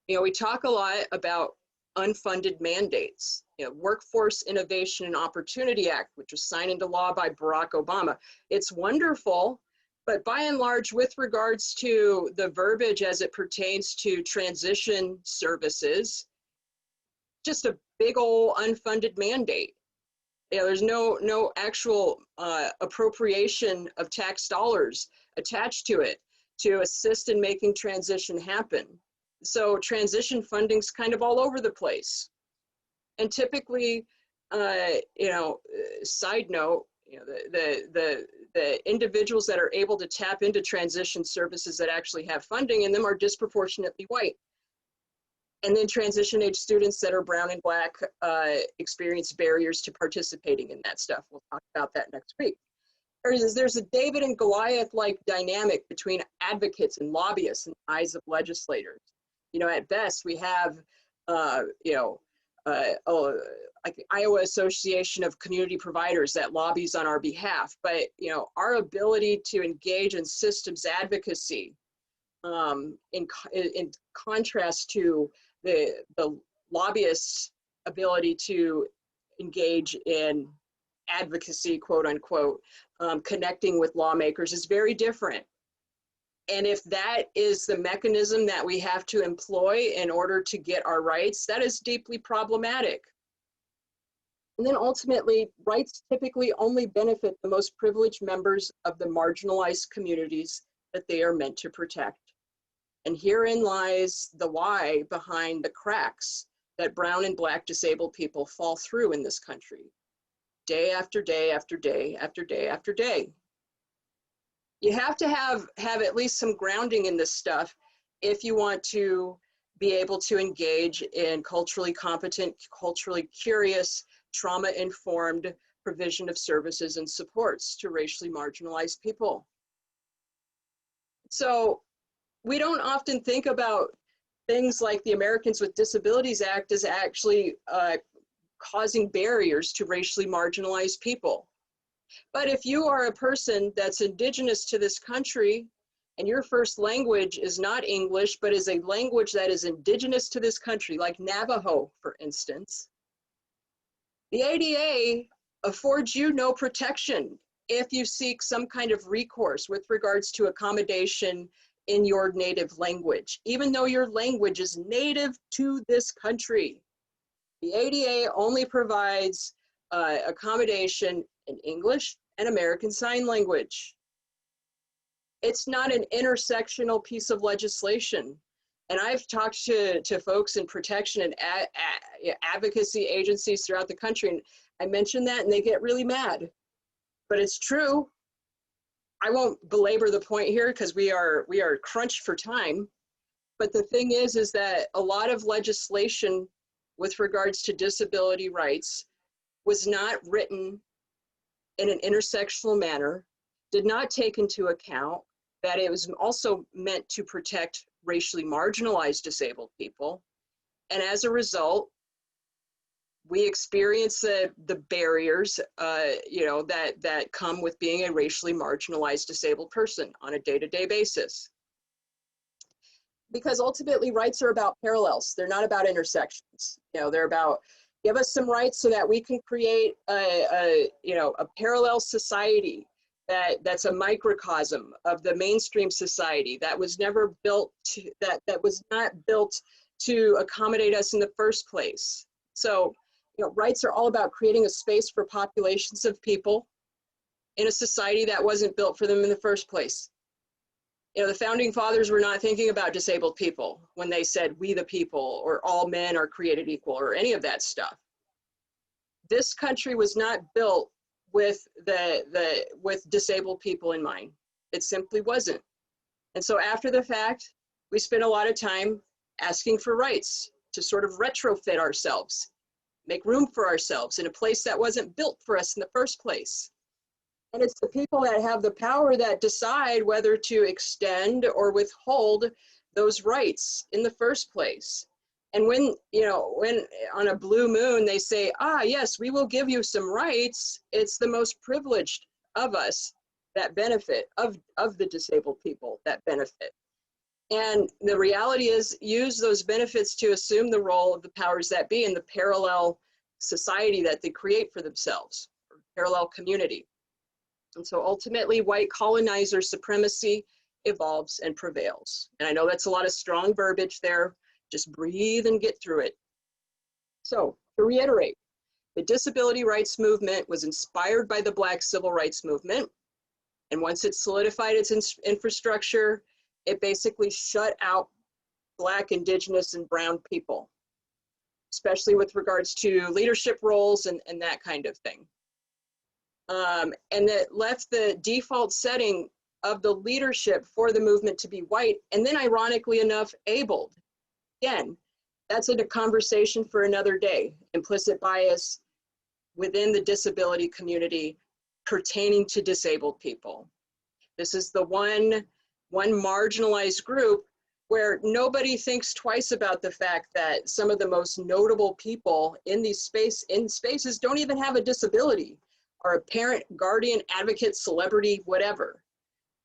Speaker 1: You know, we talk a lot about unfunded mandates. You know, Workforce Innovation and Opportunity Act, which was signed into law by Barack Obama. It's wonderful, but by and large, with regards to the verbiage as it pertains to transition services, just a big old unfunded mandate. You know, there's no actual appropriation of tax dollars attached to it to assist in making transition happen. So transition funding's kind of all over the place. And typically, you know, side note, you know, the individuals that are able to tap into transition services that actually have funding in them are disproportionately white. And then transition age students that are brown and black experience barriers to participating in that stuff. We'll talk about that next week. There's a David and Goliath-like dynamic between advocates and lobbyists in the eyes of legislators. You know, at best, we have, you know, like the Iowa Association of Community Providers that lobbies on our behalf. But, you know, our ability to engage in systems advocacy in contrast to the lobbyists' ability to engage in advocacy, quote unquote, connecting with lawmakers is very different. And if that is the mechanism that we have to employ in order to get our rights, that is deeply problematic. And then ultimately, rights typically only benefit the most privileged members of the marginalized communities that they are meant to protect. And herein lies the why behind the cracks that brown and black disabled people fall through in this country, day after day after day after day after day. You have to have at least some grounding in this stuff if you want to be able to engage in culturally competent, culturally curious, trauma-informed provision of services and supports to racially marginalized people. So we don't often think about things like the Americans with Disabilities Act as actually causing barriers to racially marginalized people. But if you are a person that's indigenous to this country and your first language is not English, but is a language that is indigenous to this country, like Navajo, for instance, the ADA affords you no protection if you seek some kind of recourse with regards to accommodation in your native language, even though your language is native to this country. The ADA only provides accommodation in English and American Sign Language. It's not an intersectional piece of legislation. And I've talked to folks in protection and advocacy agencies throughout the country, and I mention that and they get really mad. But it's true. I won't belabor the point here because we are crunched for time. But the thing is that a lot of legislation with regards to disability rights was not written in an intersectional manner, did not take into account that it was also meant to protect racially marginalized disabled people. And as a result, we experience the barriers, you know, that come with being a racially marginalized disabled person on a day-to-day basis. Because ultimately rights are about parallels. They're not about intersections. You know, they're about give us some rights so that we can create a parallel society that's a microcosm of the mainstream society that was never built to, that was not built to accommodate us in the first place. So, you know, rights are all about creating a space for populations of people in a society that wasn't built for them in the first place. You know, the founding fathers were not thinking about disabled people when they said we the people or all men are created equal or any of that stuff. This country was not built with with disabled people in mind. It simply wasn't. And so after the fact, we spent a lot of time asking for rights to sort of retrofit ourselves, make room for ourselves in a place that wasn't built for us in the first place. And it's the people that have the power that decide whether to extend or withhold those rights in the first place. And when, you know, when on a blue moon they say, ah, yes, we will give you some rights, it's the most privileged of us that benefit, of the disabled people that benefit. And the reality is, use those benefits to assume the role of the powers that be in the parallel society that they create for themselves, or parallel community. And so ultimately, white colonizer supremacy evolves and prevails. And I know that's a lot of strong verbiage there. Just breathe and get through it. So to reiterate, the disability rights movement was inspired by the Black civil rights movement. And once it solidified its infrastructure, it basically shut out Black, Indigenous, and Brown people, especially with regards to leadership roles and that kind of thing. And that left the default setting of the leadership for the movement to be white, and then ironically enough, abled. Again, that's a conversation for another day. Implicit bias within the disability community pertaining to disabled people. This is the one marginalized group where nobody thinks twice about the fact that some of the most notable people in these spaces don't even have a disability, or a parent, guardian, advocate, celebrity, whatever.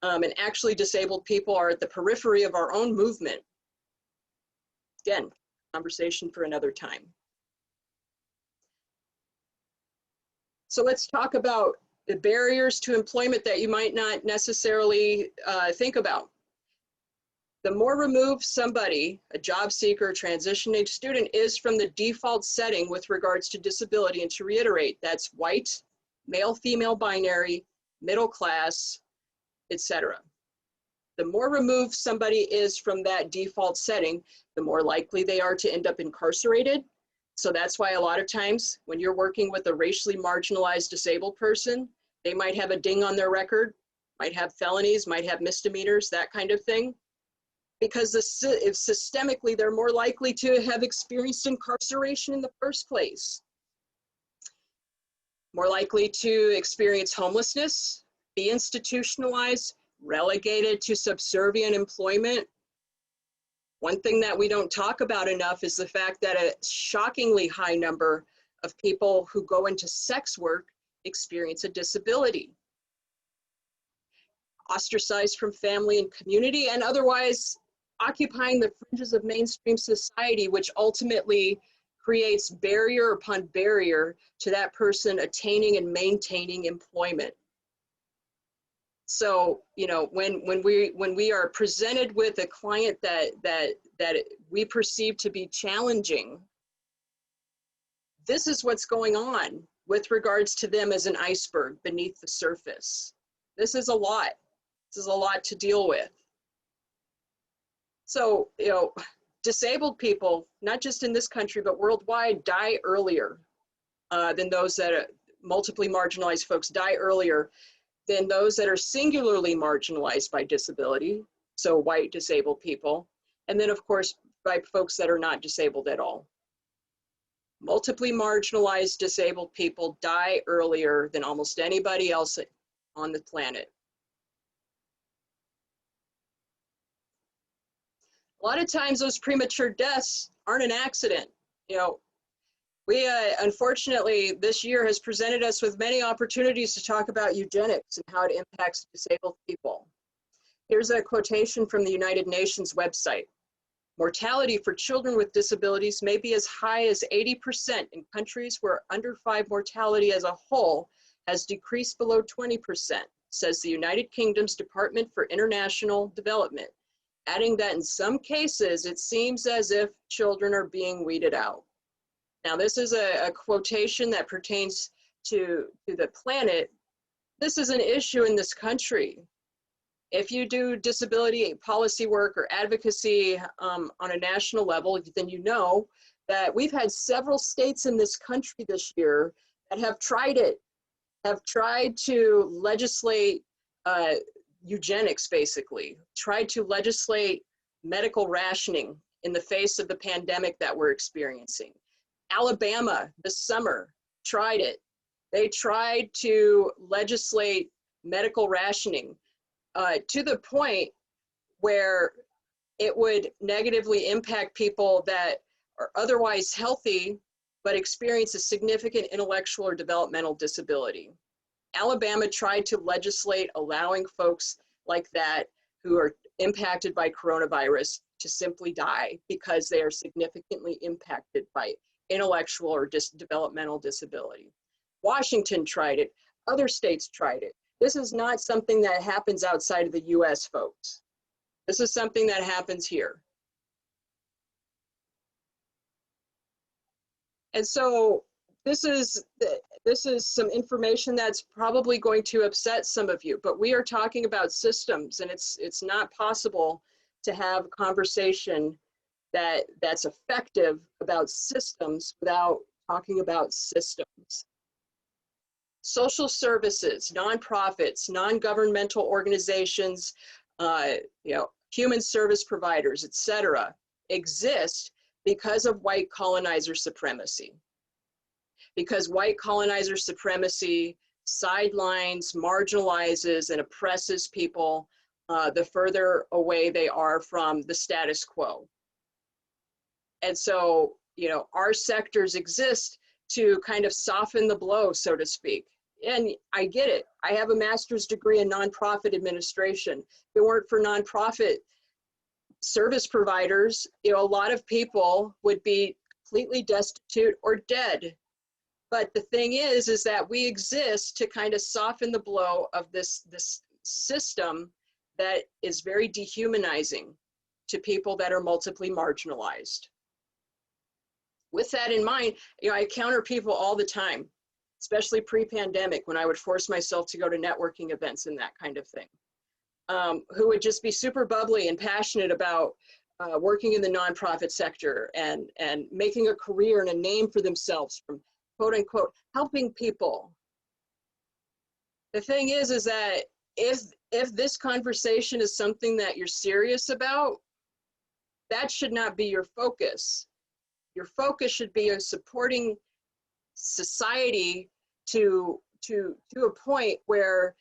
Speaker 1: And actually disabled people are at the periphery of our own movement. Again, conversation for another time. So let's talk about the barriers to employment that you might not necessarily think about. The more removed somebody, a job seeker, transitioning student, is from the default setting with regards to disability, and to reiterate, that's white, male, female, binary, middle class, etc. The more removed somebody is from that default setting, the more likely they are to end up incarcerated. So that's why a lot of times when you're working with a racially marginalized disabled person, they might have a ding on their record, might have felonies, might have misdemeanors, that kind of thing. Because if systemically, they're more likely to have experienced incarceration in the first place. More likely to experience homelessness, be institutionalized, relegated to subservient employment. One thing that we don't talk about enough is the fact that a shockingly high number of people who go into sex work experience a disability. Ostracized from family and community, and otherwise occupying the fringes of mainstream society, which ultimately creates barrier upon barrier to that person attaining and maintaining employment. So, you know, when we are presented with a client that we perceive to be challenging, this is what's going on with regards to them as an iceberg beneath the surface. This is a lot. This is a lot to deal with. So, you know, disabled people, not just in this country, but worldwide, die earlier than those that are multiply marginalized folks die earlier than those that are singularly marginalized by disability, so white disabled people, and then of course by folks that are not disabled at all. Multiply marginalized disabled people die earlier than almost anybody else on the planet. A lot of times those premature deaths aren't an accident. You know, we unfortunately, this year has presented us with many opportunities to talk about eugenics and how it impacts disabled people. Here's a quotation from the United Nations website. Mortality for children with disabilities may be as high as 80% in countries where under 5 mortality as a whole has decreased below 20%, says the United Kingdom's Department for International Development, adding that in some cases, it seems as if children are being weeded out. Now, this is a quotation that pertains to the planet, this is an issue in this country. If you do disability policy work or advocacy on a national level, then you know that we've had several states in this country this year that have tried it, have tried to legislate eugenics, basically, tried to legislate medical rationing in the face of the pandemic that we're experiencing. Alabama this summer tried it. They tried to legislate medical rationing to the point where it would negatively impact people that are otherwise healthy but experience a significant intellectual or developmental disability. Alabama tried to legislate allowing folks like that who are impacted by coronavirus to simply die because they are significantly impacted by intellectual or developmental disability. Washington tried it. Other states tried it. This is not something that happens outside of the US, folks. This is something that happens here. And so this is some information that's probably going to upset some of you, but we are talking about systems, and it's not possible to have a conversation that's effective about systems without talking about systems. Social services, nonprofits, non-governmental organizations, human service providers, etc., exist because of white colonizer supremacy. Because white colonizer supremacy sidelines, marginalizes, and oppresses people the further away they are from the status quo. And so, our sectors exist to kind of soften the blow, so to speak. And I get it. I have a master's degree in nonprofit administration. If it weren't for nonprofit service providers, a lot of people would be completely destitute or dead. But the thing is that we exist to kind of soften the blow of this system that is very dehumanizing to people that are multiply marginalized. With that in mind, I encounter people all the time, especially pre-pandemic, when I would force myself to go to networking events and that kind of thing, who would just be super bubbly and passionate about working in the nonprofit sector and making a career and a name for themselves from, quote unquote, helping people. The thing is that if this conversation is something that you're serious about, that should not be your focus. Your focus should be on supporting society to a point where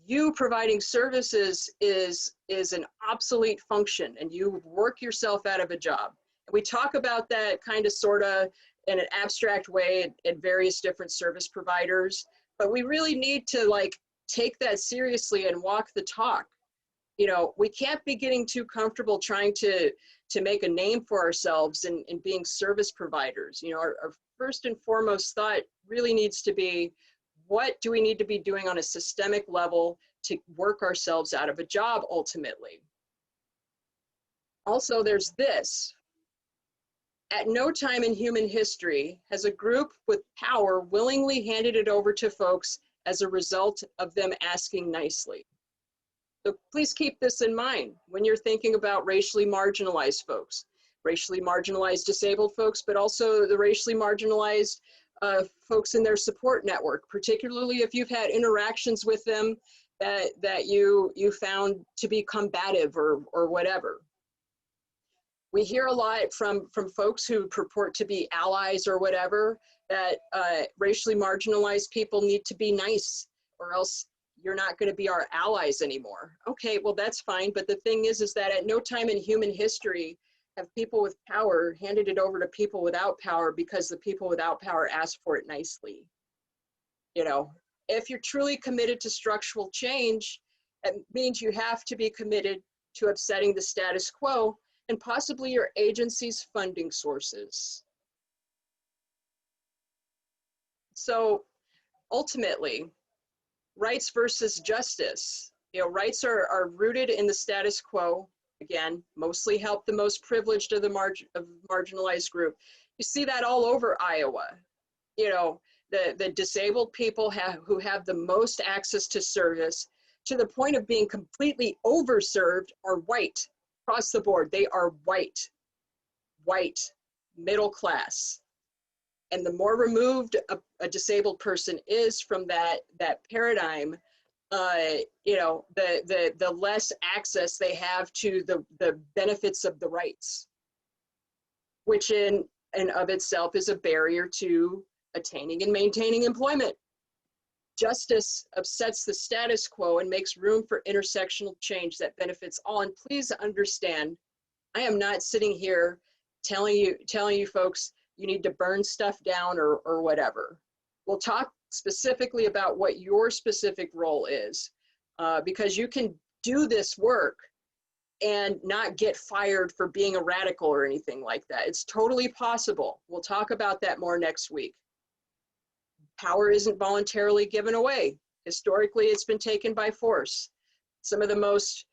Speaker 1: you providing services is an obsolete function and you work yourself out of a job. And we talk about that kind of sort of in an abstract way at various different service providers, but we really need to take that seriously and walk the talk. We can't be getting too comfortable trying to make a name for ourselves in being service providers. Our first and foremost thought really needs to be, what do we need to be doing on a systemic level to work ourselves out of a job ultimately? Also, there's this. At no time in human history has a group with power willingly handed it over to folks as a result of them asking nicely. So please keep this in mind when you're thinking about racially marginalized folks, racially marginalized disabled folks, but also the racially marginalized folks in their support network, particularly if you've had interactions with them that you found to be combative or whatever. We hear a lot from folks who purport to be allies or whatever, that racially marginalized people need to be nice or else you're not going to be our allies anymore. Okay, well, that's fine. But the thing is that at no time in human history have people with power handed it over to people without power because the people without power asked for it nicely. If you're truly committed to structural change, it means you have to be committed to upsetting the status quo and possibly your agency's funding sources. So ultimately, rights versus justice. Rights are rooted in the status quo, again, mostly help the most privileged of the marginalized group. You see that all over Iowa. the disabled people who have the most access to service, to the point of being completely overserved, are white across the board. They are white, middle class. And the more removed a disabled person is from that paradigm, you know, the less access they have to the benefits of the rights, which in and of itself is a barrier to attaining and maintaining employment. Justice upsets the status quo and makes room for intersectional change that benefits all. And please understand, I am not sitting here telling you folks you need to burn stuff down or whatever. We'll talk specifically about what your specific role is, because you can do this work and not get fired for being a radical or anything like that. It's totally possible. We'll talk about that more next week. Power isn't voluntarily given away. Historically, it's been taken by force. Some of the most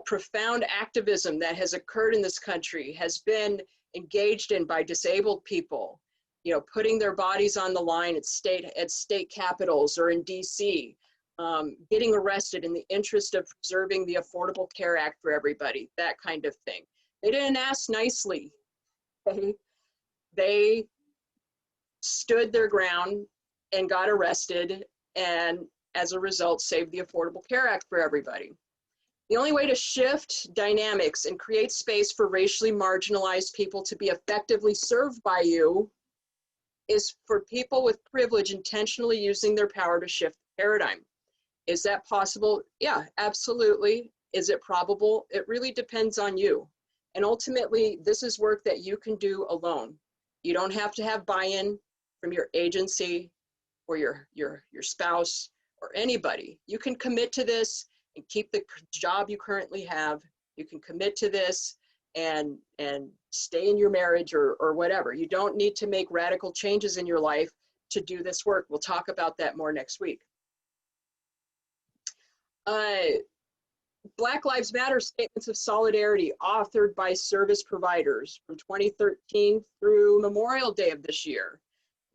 Speaker 1: profound activism that has occurred in this country has been engaged in by disabled people, you know, putting their bodies on the line at state capitals or in DC, getting arrested in the interest of preserving the Affordable Care Act for everybody, that kind of thing. They didn't ask nicely. They stood their ground and got arrested, and as a result saved the Affordable Care Act for everybody. The only way to shift dynamics and create space for racially marginalized people to be effectively served by you is for people with privilege intentionally using their power to shift the paradigm. Is that possible? Yeah, absolutely. Is it probable? It really depends on you. And ultimately, this is work that you can do alone. You don't have to have buy-in from your agency or your spouse or anybody. You can commit to this and keep the job you currently have. You can commit to this and stay in your marriage or whatever. You don't need to make radical changes in your life to do this work. We'll talk about that more next week. Black Lives Matter Statements of Solidarity, authored by service providers from 2013 through Memorial Day of this year.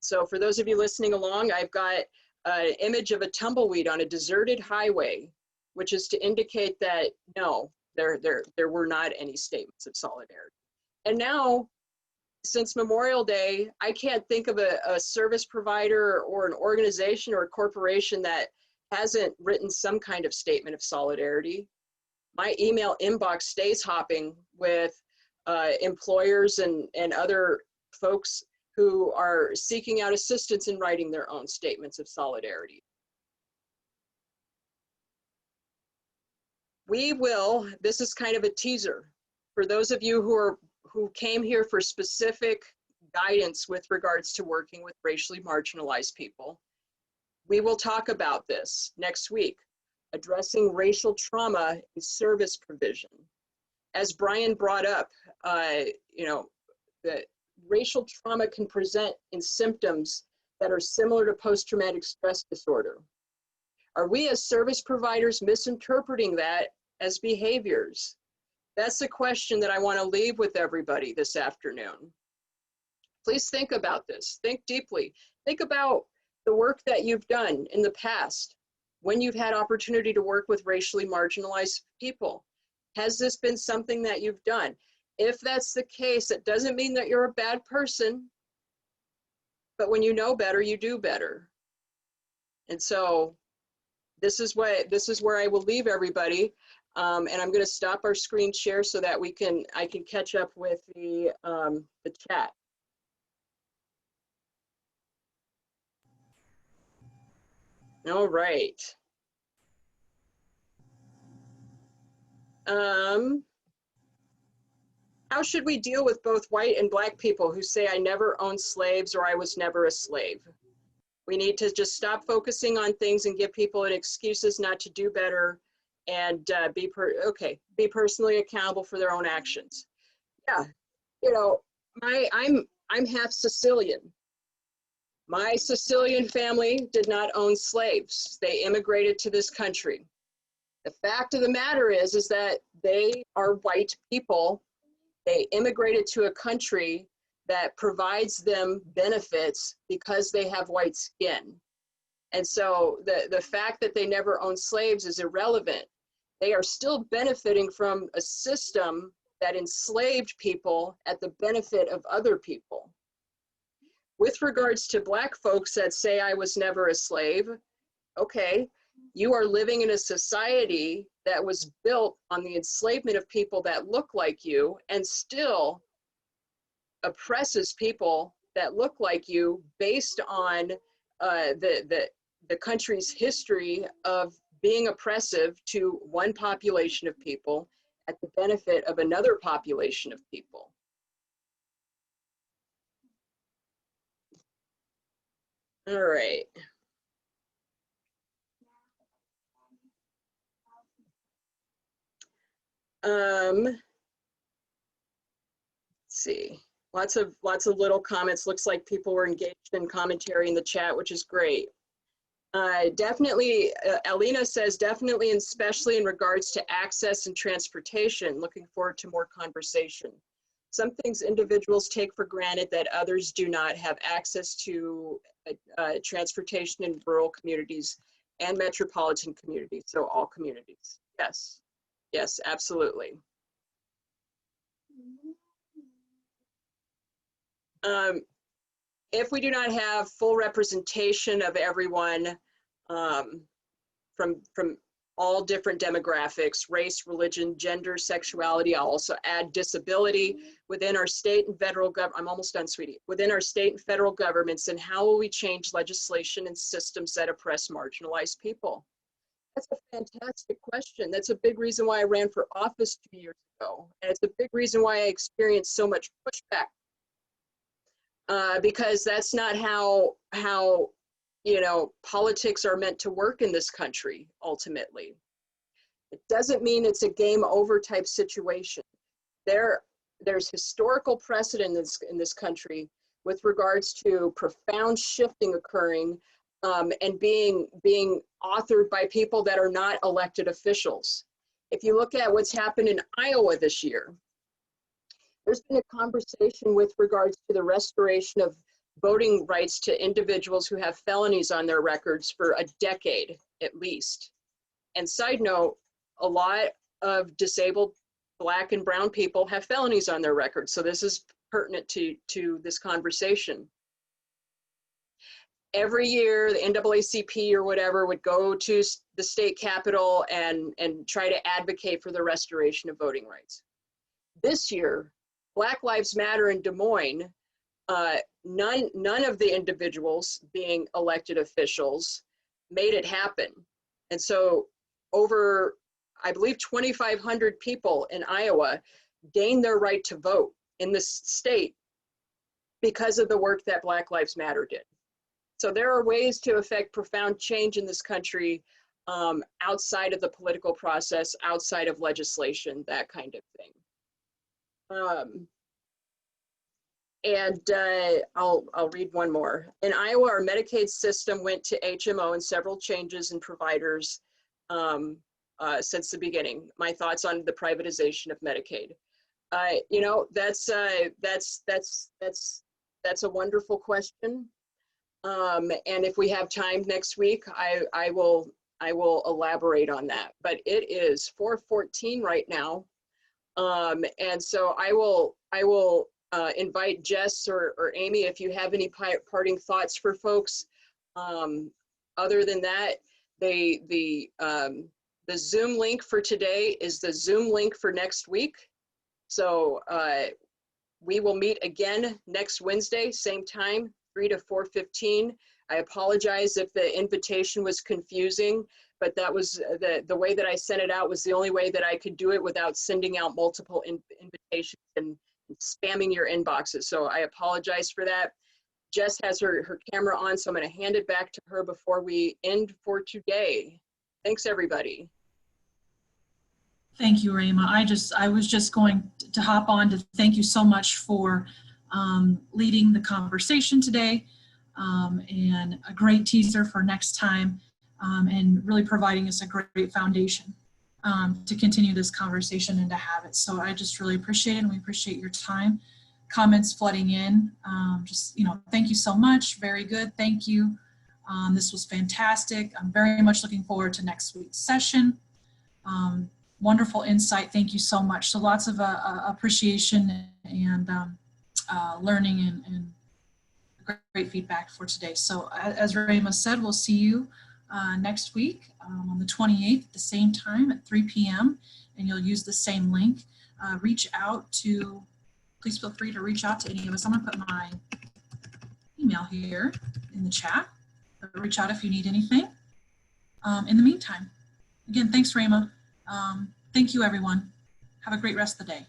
Speaker 1: So for those of you listening along, I've got an image of a tumbleweed on a deserted highway, which is to indicate that no, there were not any statements of solidarity. And now, since Memorial Day, I can't think of a service provider or an organization or a corporation that hasn't written some kind of statement of solidarity. My email inbox stays hopping with employers and other folks who are seeking out assistance in writing their own statements of solidarity. We will, this is kind of a teaser for those of you who came here for specific guidance with regards to working with racially marginalized people. We will talk about this next week, addressing racial trauma in service provision. As Brian brought up, you know, the racial trauma can present in symptoms that are similar to post-traumatic stress disorder. Are we as service providers misinterpreting that as behaviors? That's the question that I want to leave with everybody this afternoon. Please think about this. Think deeply. Think about the work that you've done in the past when you've had opportunity to work with racially marginalized people. Has this been something that you've done? If that's the case, it doesn't mean that you're a bad person, but when you know better, you do better. And so this is where I will leave everybody. And I'm going to stop our screen share so that I can catch up with the chat. All right. How should we deal with both white and black people who say I never owned slaves or I was never a slave? We need to just stop focusing on things and give people excuses not to do better and be personally accountable for their own actions. Yeah, you know, I'm half Sicilian. My Sicilian family did not own slaves. They immigrated to this country. The fact of the matter is that they are white people. They immigrated to a country that provides them benefits because they have white skin. And so the fact that they never owned slaves is irrelevant. They are still benefiting from a system that enslaved people at the benefit of other people. With regards to Black folks that say I was never a slave, okay, you are living in a society that was built on the enslavement of people that look like you and still oppresses people that look like you based on the country's history of being oppressive to one population of people at the benefit of another population of people. All right. Let's see. Lots of little comments. Looks like people were engaged in commentary in the chat, which is great. Definitely, Alina says, definitely, and especially in regards to access and transportation. Looking forward to more conversation. Some things individuals take for granted that others do not have access to transportation in rural communities and metropolitan communities, so all communities. Yes, yes, absolutely. If we do not have full representation of everyone from all different demographics, race, religion, gender, sexuality, I'll also add disability within our state and federal government. I'm almost done, sweetie. Within our state and federal governments, and how will we change legislation and systems that oppress marginalized people? That's a fantastic question. That's a big reason why I ran for office 2 years ago. And it's a big reason why I experienced so much pushback. Because that's not how you know, politics are meant to work in this country, ultimately. It doesn't mean it's a game over type situation. There's historical precedent in this country with regards to profound shifting occurring and being authored by people that are not elected officials. If you look at what's happened in Iowa this year, there's been a conversation with regards to the restoration of voting rights to individuals who have felonies on their records for a decade at least. And side note, a lot of disabled Black and brown people have felonies on their records. So this is pertinent to this conversation. Every year, the NAACP or whatever would go to the state capitol and try to advocate for the restoration of voting rights. This year, Black Lives Matter in Des Moines, none of the individuals being elected officials made it happen. And so over, I believe, 2,500 people in Iowa gained their right to vote in this state because of the work that Black Lives Matter did. So there are ways to affect profound change in this country outside of the political process, outside of legislation, that kind of thing. I'll read one more. In Iowa, our Medicaid system went to HMO and several changes in providers since the beginning. My thoughts on the privatization of Medicaid. You know, that's a wonderful question. And if we have time next week, I will elaborate on that. But it is 4:14 right now. And so I will invite Jess or Amy if you have any parting thoughts for folks. Other than that, the Zoom link for today is the Zoom link for next week. So we will meet again next Wednesday, same time, 3 to 4:15. I apologize if the invitation was confusing, but that was the way that I sent it out was the only way that I could do it without sending out multiple invitations and spamming your inboxes. So I apologize for that. Jess has her camera on, so I'm going to hand it back to her before we end for today. Thanks, everybody.
Speaker 2: Thank you, Rayma. I was just going to hop on to thank you so much for leading the conversation today and a great teaser for next time and really providing us a great foundation to continue this conversation and to have it. So I just really appreciate it, and we appreciate your time comments flooding in. Thank you so much. Very good. Thank you. This was fantastic. I'm very much looking forward to next week's session. Wonderful insight. Thank you so much. So lots of appreciation and learning and great feedback for today. So as Rayma said, we'll see you next week on the 28th at the same time at 3 p.m. and you'll use the same link. Please feel free to reach out to any of us. I'm gonna put my email here in the chat. Reach out if you need anything. In the meantime, again, thanks Rayma. Thank you everyone. Have a great rest of the day.